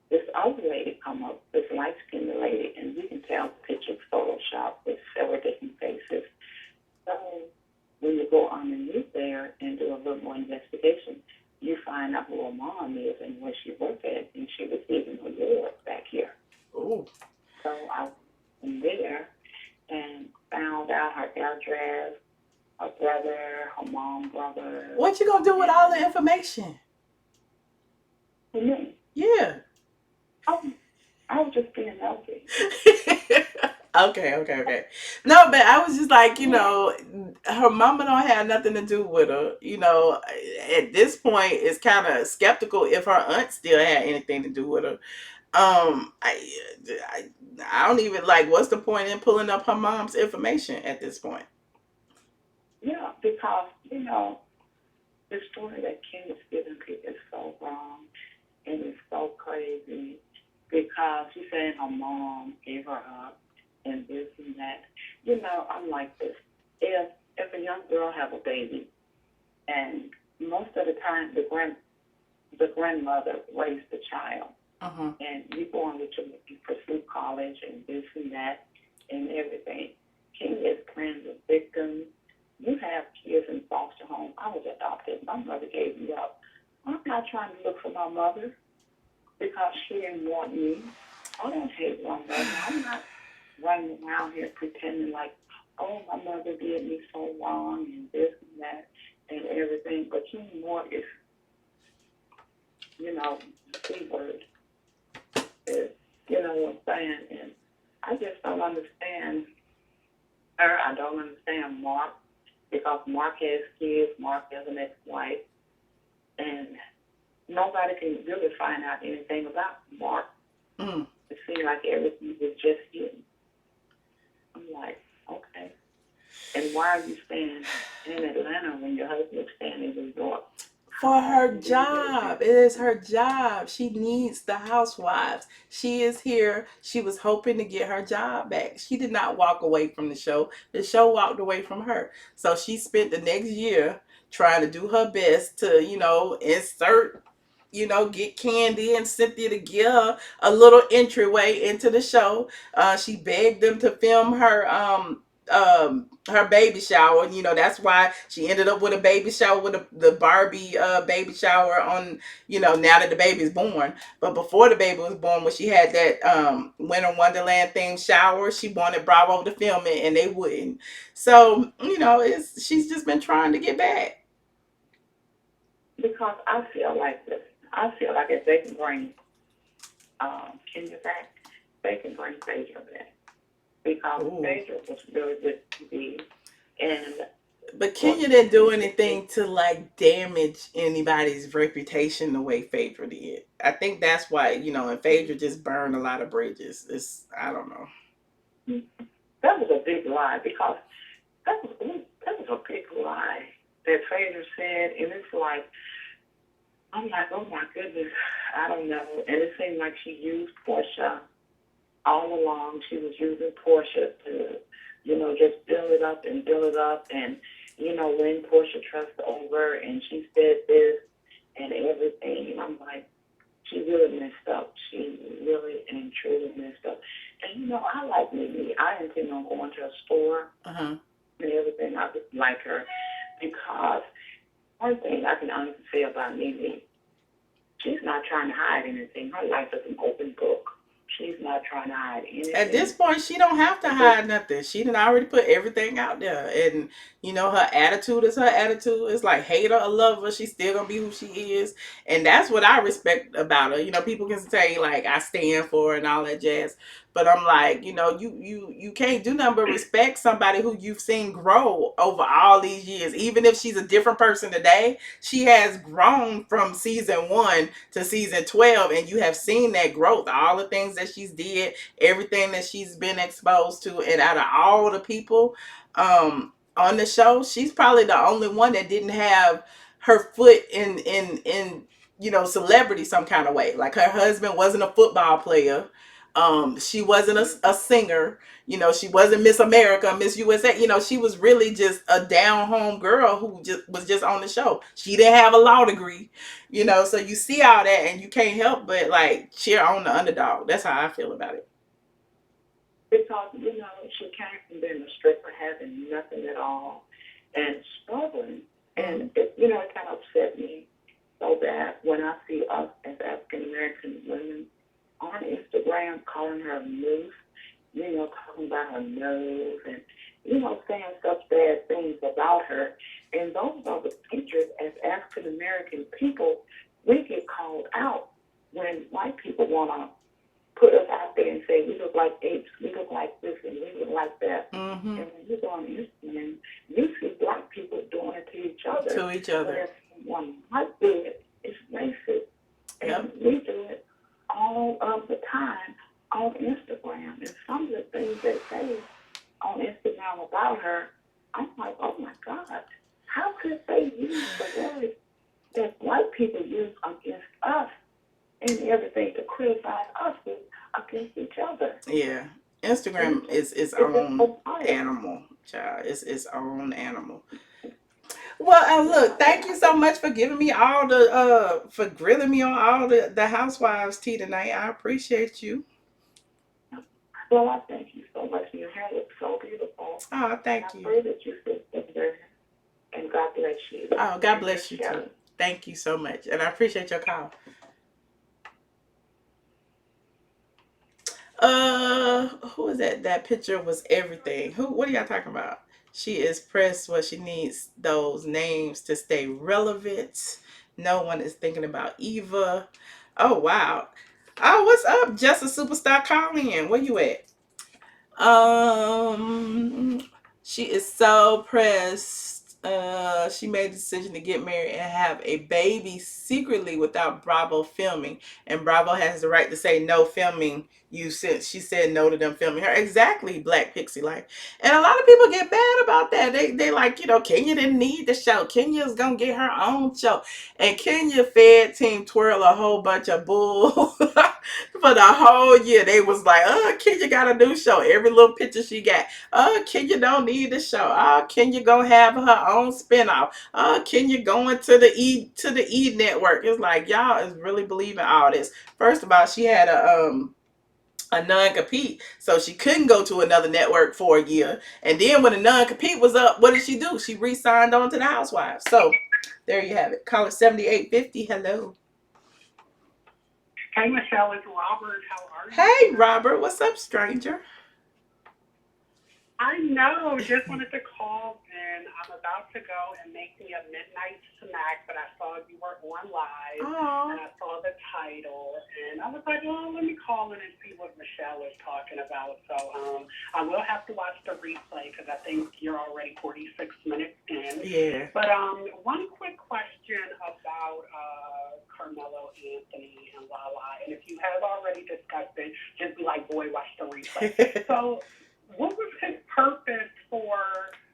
this other lady come up, this light-skinned lady, and you can tell the picture Photoshop with several different faces. So when you go underneath there and do a little more investigation, you find out who her mom is and where she worked at, and she was living in New York back here. Oh. So I went there and found out her address, her brother, her mom's brother. What you gonna do with all the information? Me? Yeah. I was just being nosy. Okay. No, but I was just like, her mama don't have nothing to do with her. At this point, it's kind of skeptical if her aunt still had anything to do with her. I don't even what's the point in pulling up her mom's information at this point? Yeah, because, this story that Kim is giving people is so wrong and it's so crazy because she's saying her mom gave her up and this and that. You know, I'm like this. If a young girl have a baby and most of the time the grandmother raised the child and you go on with you pursue college and this and that and everything. Kim is playing the victim. You have kids in foster home. I was adopted. My mother gave me up. I'm not trying to look for my mother because she didn't want me. I don't hate my mother. I'm not running around here pretending like, oh, my mother did me so wrong and this and that and everything. But you know what is, you know, the C word is, you know what I'm saying? And I just don't understand her. I don't understand Mark. Because Mark has kids, Mark has an ex-wife, and nobody can really find out anything about Mark. It seems like everything was just him. I'm like, okay. And why are you staying in Atlanta when your husband is staying in New York? For her job. It is her job. She needs the Housewives. She is here. She was hoping to get her job back. She did not walk away from the show. The show walked away from her. So she spent the next year trying to do her best to, you know, insert, you know, get Kandi and Cynthia to give her a little entryway into the show. She begged them to film her baby shower. You know, that's why she ended up with a baby shower with the Barbie baby shower on, you know, now that the baby's born. But before the baby was born, when she had that Winter Wonderland themed shower, she wanted Bravo to film it and they wouldn't. So, you know, she's just been trying to get back. Because I feel like this. I feel like if they can bring Kenya back, they can bring Phaedra back. Because Phaedra was really good TV. But Kenya didn't do anything to like damage anybody's reputation the way Phaedra did. I think that's why, you know, and Phaedra just burned a lot of bridges. I don't know. That was a big lie because that was a big lie that Phaedra said, and it's like, I'm like, oh my goodness, I don't know. And it seemed like she used Porsha all along. She was using Porsha to, you know, just build it up. And, you know, win Porsha trust over. And she said this and everything. And I'm like, she really messed up. She really and truly messed up. And, you know, I like Nene. I intend on going to a store and everything. I just like her because one thing I can honestly say about Nene, she's not trying to hide anything. Her life is an open book. She's not trying to hide anything. At this point, she don't have to hide nothing. She done already put everything out there. And, you know, her attitude is her attitude. It's like, hate her or love her, she's still going to be who she is. And that's what I respect about her. You know, people can say, like, I stand for her and all that jazz. But I'm like, you know, you can't do nothing but respect somebody who you've seen grow over all these years. Even if she's a different person today, she has grown from season 1 to season 12, and you have seen that growth. All the things that she's did, everything that she's been exposed to, and out of all the people on the show, she's probably the only one that didn't have her foot in you know, celebrity some kind of way. Like her husband wasn't a football player. She wasn't a singer, you know, she wasn't Miss America, Miss USA, you know, she was really just a down home girl who was just on the show. She didn't have a law degree, you know, so you see all that and you can't help but like cheer on the underdog. That's how I feel about it. Because, you know, she came from being a stripper, having nothing at all, and struggling. And, you know, it kind of upset me so bad when I see us as African-American women on Instagram calling her moose, you know, talking about her nose and, you know, saying such bad things about her. And those are the features as African-American people we get called out when white people want to put us out there and say we look like apes, we look like this, and we look like that. And when you go on Instagram, you see black people doing it to each other. To each other. Whereas one might do it, it's racist. And we do it all of the time on Instagram. And some of the things they say on Instagram about her, I'm like, oh my God, how could they use the word criticize us against each other. Yeah. Instagram is its own animal, child. It's its own animal. Well, look, thank you so much for giving me all the for grilling me on all the housewives tea tonight. I appreciate you. Well, I thank you so much. Your hair looks so beautiful. Oh, thank I you. pray that you feel better, and God bless you. Oh, God bless you too. Thank you so much, and I appreciate your call. Who is that? That picture was everything. Who? What are y'all talking about? She is pressed what she needs those names to stay relevant. No one is thinking about Eva. Oh wow. Oh, what's up? Just a superstar calling in. Where you at? Um, she is so pressed. She made the decision to get married and have a baby secretly without Bravo filming, and Bravo has the right to say no filming you since she said no to them filming her. Exactly, Black Pixie Life. And a lot of people get mad about that. They like, Kenya didn't need the show. Kenya's gonna get her own show. And Kenya fed Team Twirl a whole bunch of bull for the whole year. They was like, Kenya got a new show. Every little picture she got. Kenya don't need the show. Kenya gonna have her own spinoff. Kenya going to the E network. It's like, y'all is really believing all this. First of all, she had a non-compete, so she couldn't go to another network for a year. And then when the non-compete was up, what did she do? She re-signed on to the Housewives. So there you have it. Call it 7850. Hello. Hey, Michelle, it's Robert. How are you? Hey, Robert. What's up, stranger? I know. Just wanted to call, and I'm about to go and make me a midnight snack, but I saw you were on live, and I saw the title, and I was like, well, let me call in and see what Michelle is talking about. So I will have to watch the replay because I think you're already 46 minutes in. Yeah. But one quick question about Carmelo Anthony and Lala, and if you have already discussed it, just be like, boy, watch the replay. So what was his purpose for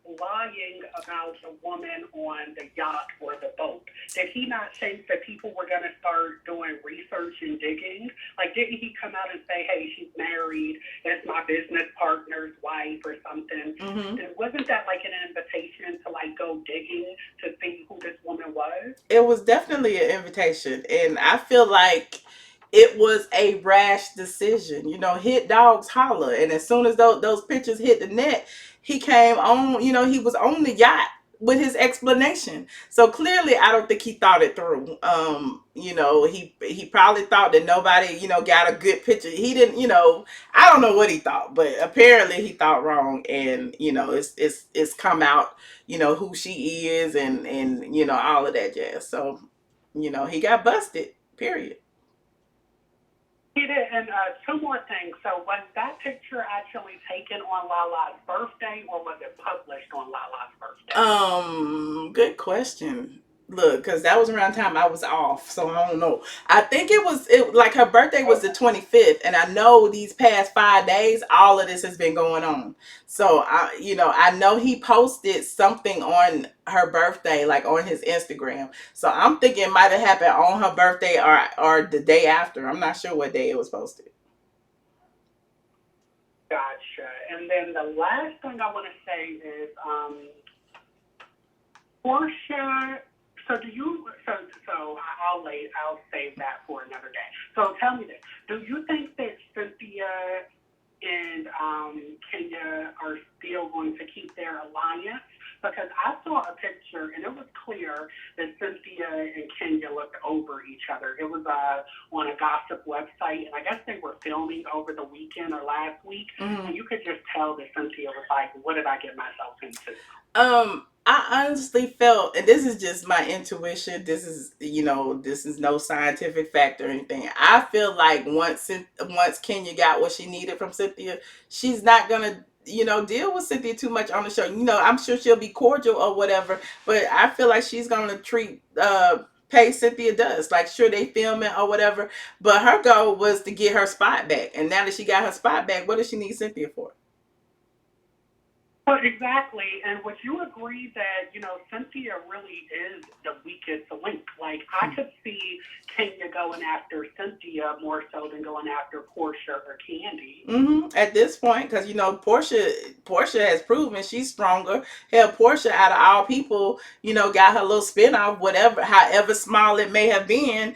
lying about the woman on the yacht or the boat? Did he not think that people were going to start doing research and digging? Like, didn't he come out and say, hey, she's married, it's my business partner's wife or something? Mm-hmm. And wasn't that like an invitation to like go digging to see who this woman was? It was definitely an invitation, and I feel like it was a rash decision. Hit dogs holler, and as soon as those pictures hit the net, he came on. He was on the yacht with his explanation. So clearly, I don't think he thought it through. He probably thought that nobody got a good picture. He didn't. I don't know what he thought, but apparently he thought wrong, and it's come out. Who she is, and all of that jazz. So he got busted. Period. He did, and two more things. So was that picture actually taken on Lala's birthday, or was it published on Lala's birthday? Good question. Look, because that was around the time I was off, so I don't know. I think it was like her birthday was the 25th, and I know these past 5 days, all of this has been going on. So I know he posted something on her birthday, like on his Instagram. So I'm thinking it might have happened on her birthday or the day after. I'm not sure what day it was posted. Gotcha. And then the last thing I want to say is Porsha. So I'll save that for another day. So tell me this: do you think that Cynthia and Kenya are still going to keep their alliance? Because I saw a picture, and it was clear that Cynthia and Kenya looked over each other. It was on a gossip website, and I guess they were filming over the weekend or last week, and you could just tell that Cynthia was like, what did I get myself into? I honestly felt, and this is just my intuition, this is no scientific fact or anything. I feel like once Kenya got what she needed from Cynthia, she's not gonna deal with Cynthia too much on the show. I'm sure she'll be cordial or whatever, but I feel like she's gonna pay Cynthia dust. Like, sure, they film it or whatever, but her goal was to get her spot back, and now that she got her spot back, what does she need Cynthia for? Well, exactly, and would you agree that, Cynthia really is the weakest link? Like, I could see Tanya going after Cynthia more so than going after Porsha or Kandi. At this point, because Porsha has proven she's stronger. Hell, Porsha, out of all people, got her little spinoff, whatever, however small it may have been.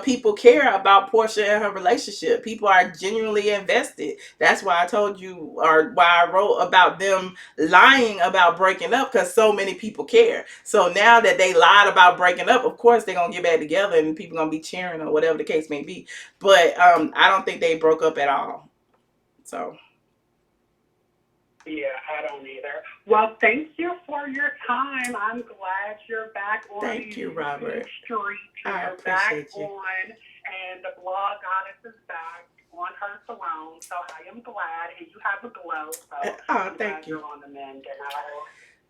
People care about Porsha and her relationship. People are genuinely invested. That's why I told you, or why I wrote about them lying about breaking up, because so many people care. So now that they lied about breaking up, of course they're gonna get back together and people gonna be cheering or whatever the case may be. But I don't think they broke up at all. So yeah, I don't either. Well, thank you for your time. I'm glad you're back on Thank you, Robert. Street. I You're back appreciate you. on, and the BLAWG goddess is back on her throne. So I am glad, and you have a glow. So I'm thank glad you. you're on the mend,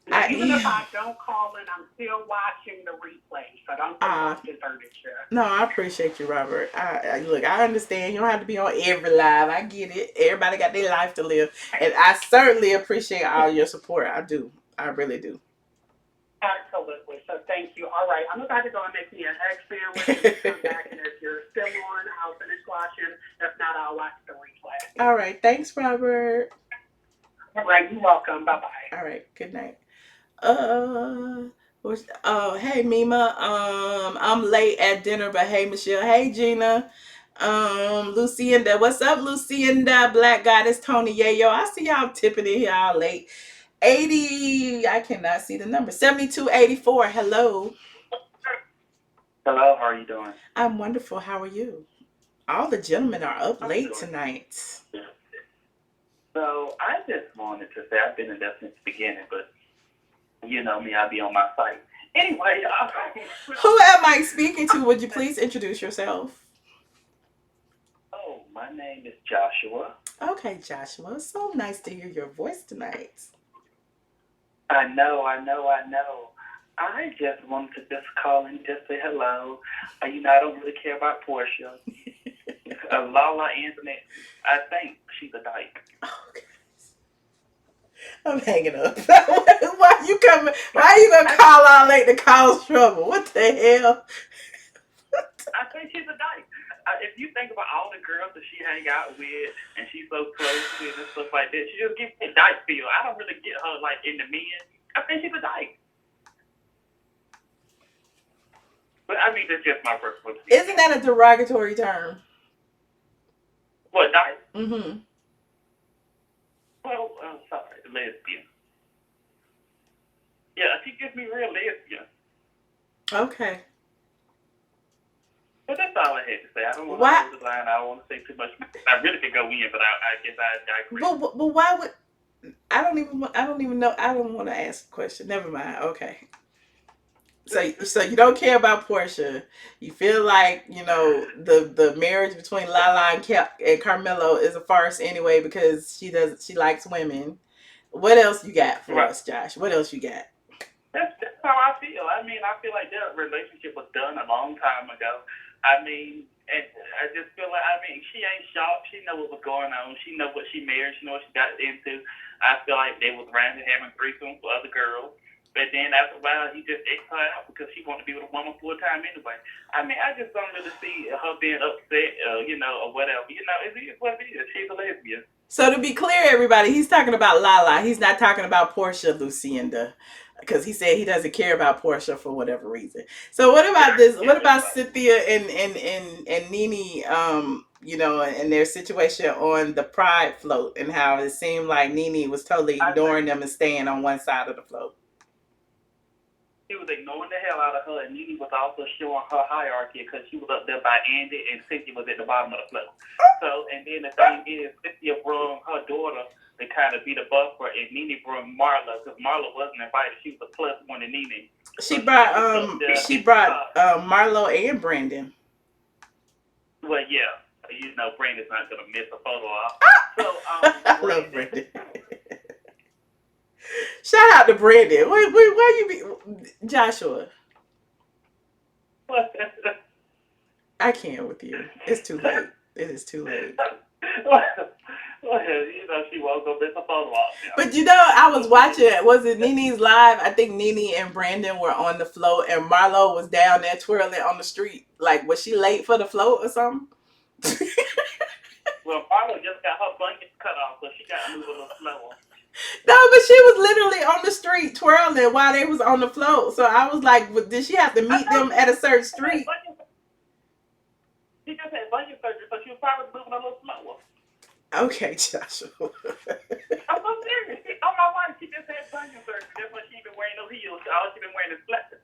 and even if I don't call in, I'm still watching the replay. So don't think I've deserted you. No, I appreciate you, Robert. Look, I understand. You don't have to be on every live. I get it. Everybody got their life to live. And I certainly appreciate all your support. I do. I really do. Absolutely. So thank you. All right. I'm about to go and make me an egg sandwich and come back. And if you're still on, I'll finish watching. If not, I'll watch the replay. All right. Thanks, Robert. All right. You're welcome. Bye-bye. All right. Good night. Hey Mima. I'm late at dinner, but hey Michelle. Hey Gina. Lucinda. What's up, Lucinda? Black Goddess Tony. Yeah, yo. I see y'all tipping in here all late. 80. I cannot see the number. 7284. Hello. Hello. How are you doing? I'm wonderful. How are you? All the gentlemen are up late tonight. So I just wanted to say I've been in there since the beginning, but you know me, I'll be on my site. Anyway, who am I speaking to? Would you please introduce yourself? Oh, my name is Joshua. Okay, Joshua. So nice to hear your voice tonight. I know. I just wanted to just call and just say hello. I don't really care about Porsha. Lala Anthony, I think she's a dyke. Okay. I'm hanging up. Why you coming? Why you gonna call out late to cause trouble? What the hell? I think she's a dyke. If you think about all the girls that she hang out with and she's so close with and stuff like that, she just gives me a dyke feel. I don't really get her like in the men. I think she's a dyke. But I mean, that's just my personal opinion. Isn't that a derogatory term? What, dyke? Mm-hmm. Well, I'm sorry, lesbian. Yeah, she gives me real lesbian. Okay. But that's all I had to say. I don't want to hold the line. I don't want to say too much. I really could go in, but I guess I agree. But why would I don't even know. I don't want to ask a question. Never mind. Okay. So you don't care about Porsha. You feel like, the marriage between Lala and Carmelo is a farce anyway because she likes women. What else you got for us, Josh? What else you got? That's how I feel. I mean, I feel like their relationship was done a long time ago. I mean, and I just feel like, she ain't shocked. She know what was going on. She know what she married. She know what she got into. I feel like they was around and having threesomes with other girls. But then after a while, he just ate her out because she wanted to be with a woman full time anyway. I mean, I just don't really see her being upset, or whatever. It is what it is. She's a lesbian. So to be clear, everybody, he's talking about Lala. He's not talking about Porsha, Lucinda, because he said he doesn't care about Porsha for whatever reason. So what about this? What about Cynthia and Nene? And their situation on the Pride float and how it seemed like Nene was totally ignoring them and staying on one side of the float. He was ignoring the hell out of her, and Nene was also showing her hierarchy because she was up there by Andy, and Cynthia was at the bottom of the float. So, and then the thing is, Cynthia brought her daughter to kind of be the buffer, and Nene brought Marlo because Marlo wasn't invited. She was a plus one to Nene. She brought Marlo and Brandon. Well, yeah, Brandon's not gonna miss a photo off. So, I love Brandon. Shout out to Brandon. Why you be Joshua? What? I can't with you. It's too late. It is too late. You know, she woke up in the photo op. But you know, I was watching, was it Nene's live? I think Nene and Brandon were on the float and Marlo was down there twirling on the street. Like, was she late for the float or something? Well, Marlo just got her bunions cut off, so she got to move a little slower. No, but she was literally on the street twirling while they was on the float. So I was like, did she have to meet them at a certain street? She just had bunion surgery, so she was probably moving a little slower. Okay, Joshua. I'm so serious. Oh my God, she just had bunion surgery. That's why she been wearing no heels. All she been wearing is flats.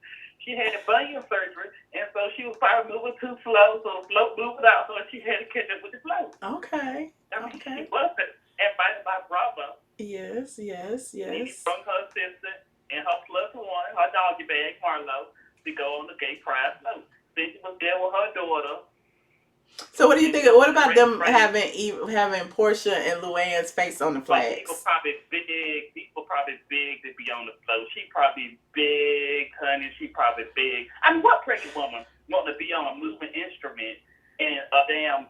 She had bunion surgery, and so she was probably moving too slow, so the float moved out, so she had to catch up with the float. Okay. I mean, she wasn't invited by Bravo. Yes. Nene from her assistant and her plus one, her doggy bag, Marlo, to go on the gay pride float. Then she was there with her daughter. So what do you think? What about them having Porsha and Luann's face on the flags? People probably big to be on the float. She probably big, honey. She probably big. I mean, what pregnant woman want to be on a moving instrument in a damn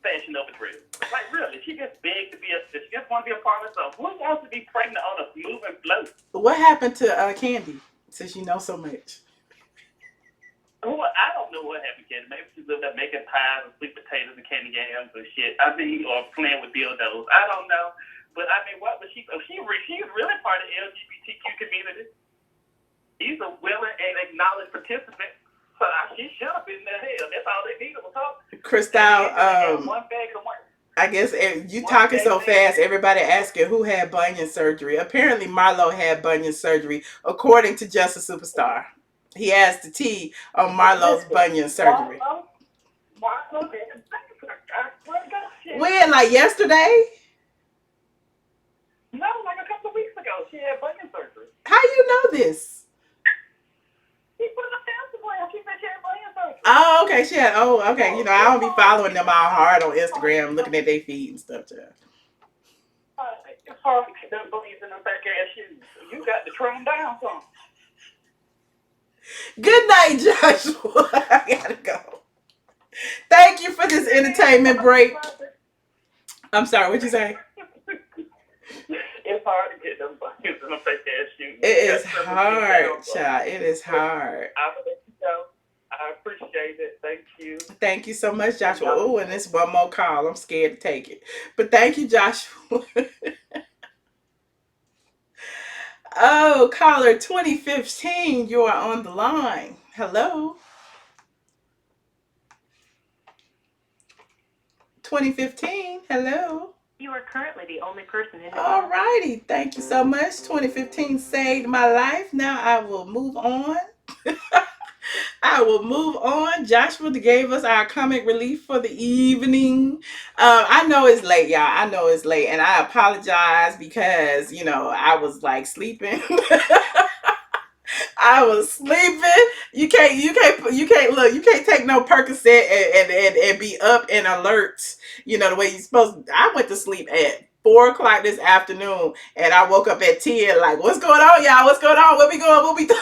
Fashion Nova dress? Like, really? She just big to be she just want to be a part of something. Who wants to be pregnant on a moving float? What happened to Kandi? Since you know so much. I don't know what happened, Kandi. Maybe she lived up making pies and sweet potatoes and candy yams and shit. I mean, or playing with dildos. I don't know. But I mean, what was she? She's really part of the LGBTQ community. She's a willing and acknowledged participant. So she should have been there. Hell, that's all they needed was her. Crystal, one bag of work. I guess you talking so fast, everybody asking who had bunion surgery. Apparently, Marlo had bunion surgery, according to Just a Superstar. He asked the T on Marlo's bunion surgery. Marlo had bunion surgery. I swear to God. When, like yesterday? No, like a couple of weeks ago. She had bunion surgery. How you know this? She put it on Instagram. She said she had bunion surgery. Oh, okay. She had, okay. You know, I don't be following them all hard on Instagram, looking at their feet and stuff, too. It's hard to get them bunions in them back ass shoes. You got to trim down some. Good night, Joshua. I gotta go. Thank you for this entertainment break. I'm sorry, what'd you say? It's hard to get them bunions in them fake ass shoes. It is hard, child. It is hard. I will let you go. I appreciate it. Thank you. Thank you so much, Joshua. Oh, and it's one more call. I'm scared to take it. But thank you, Joshua. Oh, caller 2015, you are on the line. Hello. 2015, hello. You are currently the only person in the All righty. Thank you so much. 2015 saved my life. Now I will move on. I will move on. Joshua gave us our comic relief for the evening. I know it's late, y'all. I know it's late, and I apologize because I was like sleeping. I was sleeping. You can't look. You can't take no Percocet and be up and alert. The way you're supposed to. I went to sleep at 4:00 this afternoon, and I woke up at 10. Like, what's going on, y'all? What's going on? Where we going? What we doing?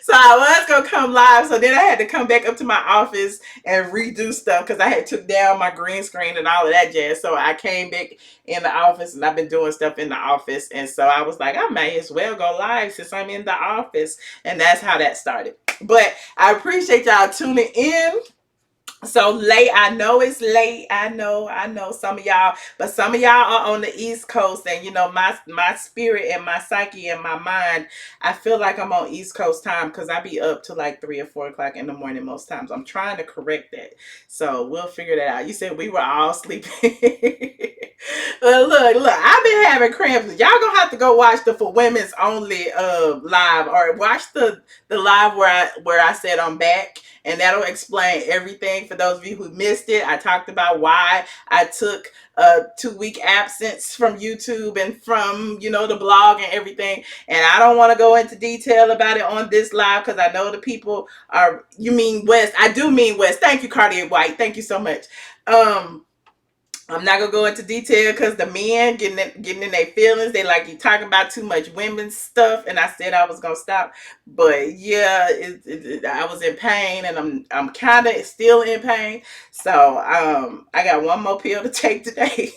So I was gonna come live, so then I had to come back up to my office and redo stuff because I had took down my green screen and all of that jazz. So I came back in the office and I've been doing stuff in the office, and so I was like, I may as well go live since I'm in the office, and that's how that started. But I appreciate y'all tuning in. So late, I know it's late. I know some of y'all, but some of y'all are on the East Coast, and my spirit and my psyche and my mind, I feel like I'm on East Coast time because I be up to like 3 or 4 o'clock in the morning most times. I'm trying to correct that, so we'll figure that out. You said we were all sleeping. Look, I've been having cramps. Y'all gonna have to go watch the For Women's Only live, or watch the live where I said I'm back. And that'll explain everything for those of you who missed it. I talked about why I took a 2-week absence from YouTube and from, the blog and everything. And I don't want to go into detail about it on this live because I know the people are, you mean West. I do mean West. Thank you, Cartier White. Thank you so much. I'm not gonna go into detail because the men getting in their feelings. They like you talking about too much women's stuff, and I said I was gonna stop. But yeah, I was in pain, and I'm kind of still in pain. So I got one more pill to take today,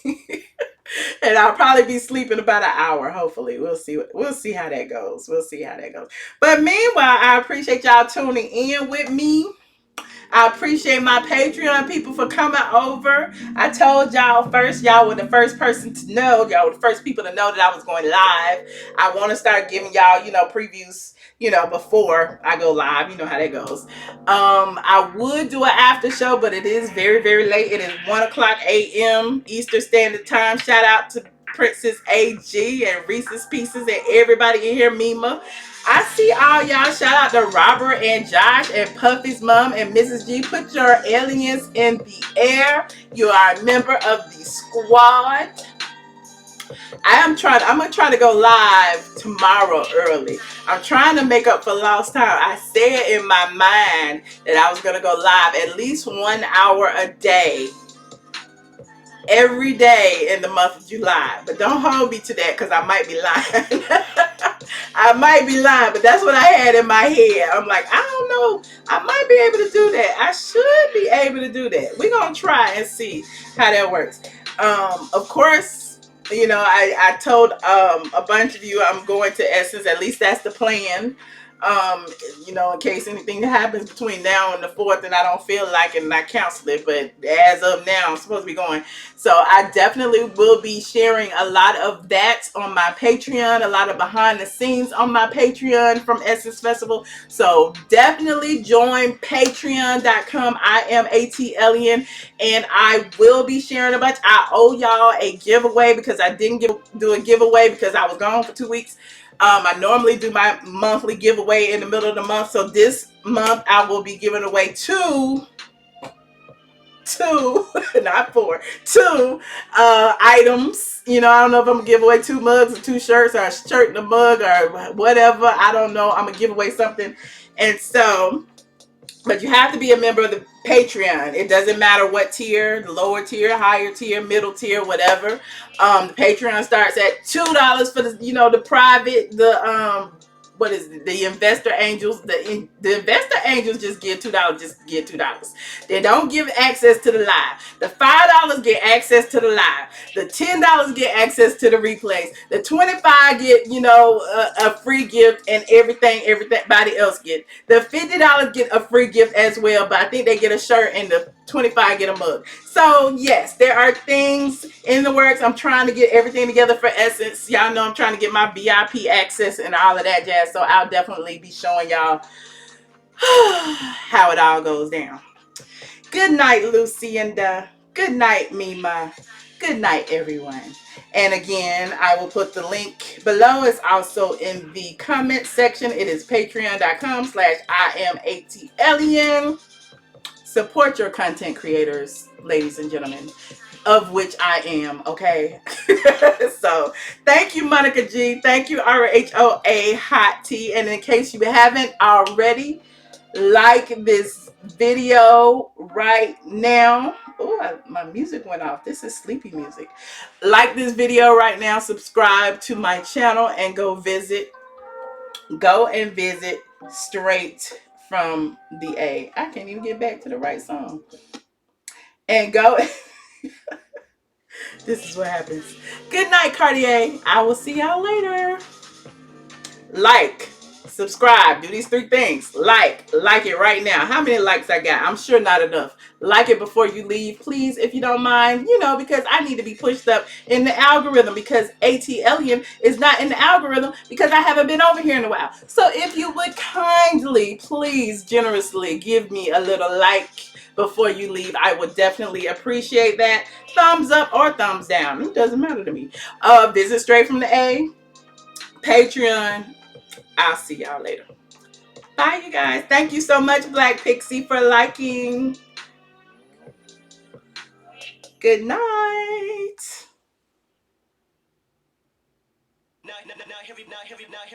and I'll probably be sleeping about an hour. Hopefully, we'll see. We'll see how that goes. We'll see how that goes. But meanwhile, I appreciate y'all tuning in with me. I appreciate my Patreon people for coming over. I told y'all first, y'all were the first person to know. Y'all were the first people to know that I was going live. I want to start giving y'all, previews, before I go live. You know how that goes. I would do an after show, but it is very, very late. It is 1:00 a.m. Eastern Standard Time. Shout out to Princess AG and Reese's Pieces and everybody in here, Mima. I see all y'all. Shout out to Robert and Josh and Puffy's mom and Mrs. G. Put your aliens in the air. You are a member of the squad. I'm gonna try to go live tomorrow early. I'm trying to make up for lost time. I said in my mind that I was gonna go live at least 1 hour a day, every day in the month of July. But don't hold me to that because I might be lying. I might be lying, but that's what I had in my head. I'm like, I don't know. I might be able to do that. I should be able to do that. We're going to try and see how that works. Of course, I told a bunch of you I'm going to Essence. At least that's the plan. In case anything happens between now and the 4th and I don't feel like it and I cancel it. But as of now, I'm supposed to be going. So I definitely will be sharing a lot of that on my Patreon, a lot of behind the scenes on my Patreon from Essence Festival. So definitely join patreon.com. iamATLien, and I will be sharing a bunch. I owe y'all a giveaway because I didn't do a giveaway because I was gone for 2 weeks. I normally do my monthly giveaway in the middle of the month. So this month I will be giving away two, not 4, 2 items. I don't know if I'm gonna give away 2 mugs or 2 shirts or a shirt and a mug or whatever. I don't know. I'm gonna give away something. And so, but you have to be a member of the Patreon. It doesn't matter what tier, the lower tier, higher tier, middle tier, whatever. The Patreon starts at $2 for the private, what is it? The investor angels. The investor angels just give $2. Just give $2. They don't give access to the live. The $5 get access to the live. The $10 get access to the replays. The $25 get a free gift, and everybody else get. The $50 get a free gift as well, but I think they get a shirt, and the $25 get a mug. So yes, there are things in the works. I'm trying to get everything together for Essence. Y'all know I'm trying to get my VIP access and all of that jazz. So I'll definitely be showing y'all how it all goes down. Good night, Lucinda. Good night, Mima. Good night, everyone. And again, I will put the link below. It's also in the comment section. It is patreon.com/iamATLien. Support your content creators, ladies and gentlemen, of which I am, okay? So, thank you, Monica G. Thank you, RHOA Hot Tea. And in case you haven't already, like this video right now. Oh, my music went off. This is sleepy music. Like this video right now. Subscribe to my channel and go and visit straight from the A. I can't even get back to the right song. And go. This is what happens. Good night, Cartier. I will see y'all later. Like, subscribe, do these 3 things. Like it right now. How many likes I got? I'm sure not enough. Like it before you leave, please, if you don't mind, because I need to be pushed up in the algorithm, because ATLien is not in the algorithm because I haven't been over here in a while. So if you would kindly, please, generously give me a little like before you leave, I would definitely appreciate that. Thumbs up or thumbs down, it doesn't matter to me. Visit straight from the A, Patreon. I'll see y'all later. Bye, you guys. Thank you so much, Black Pixie, for liking. Good night.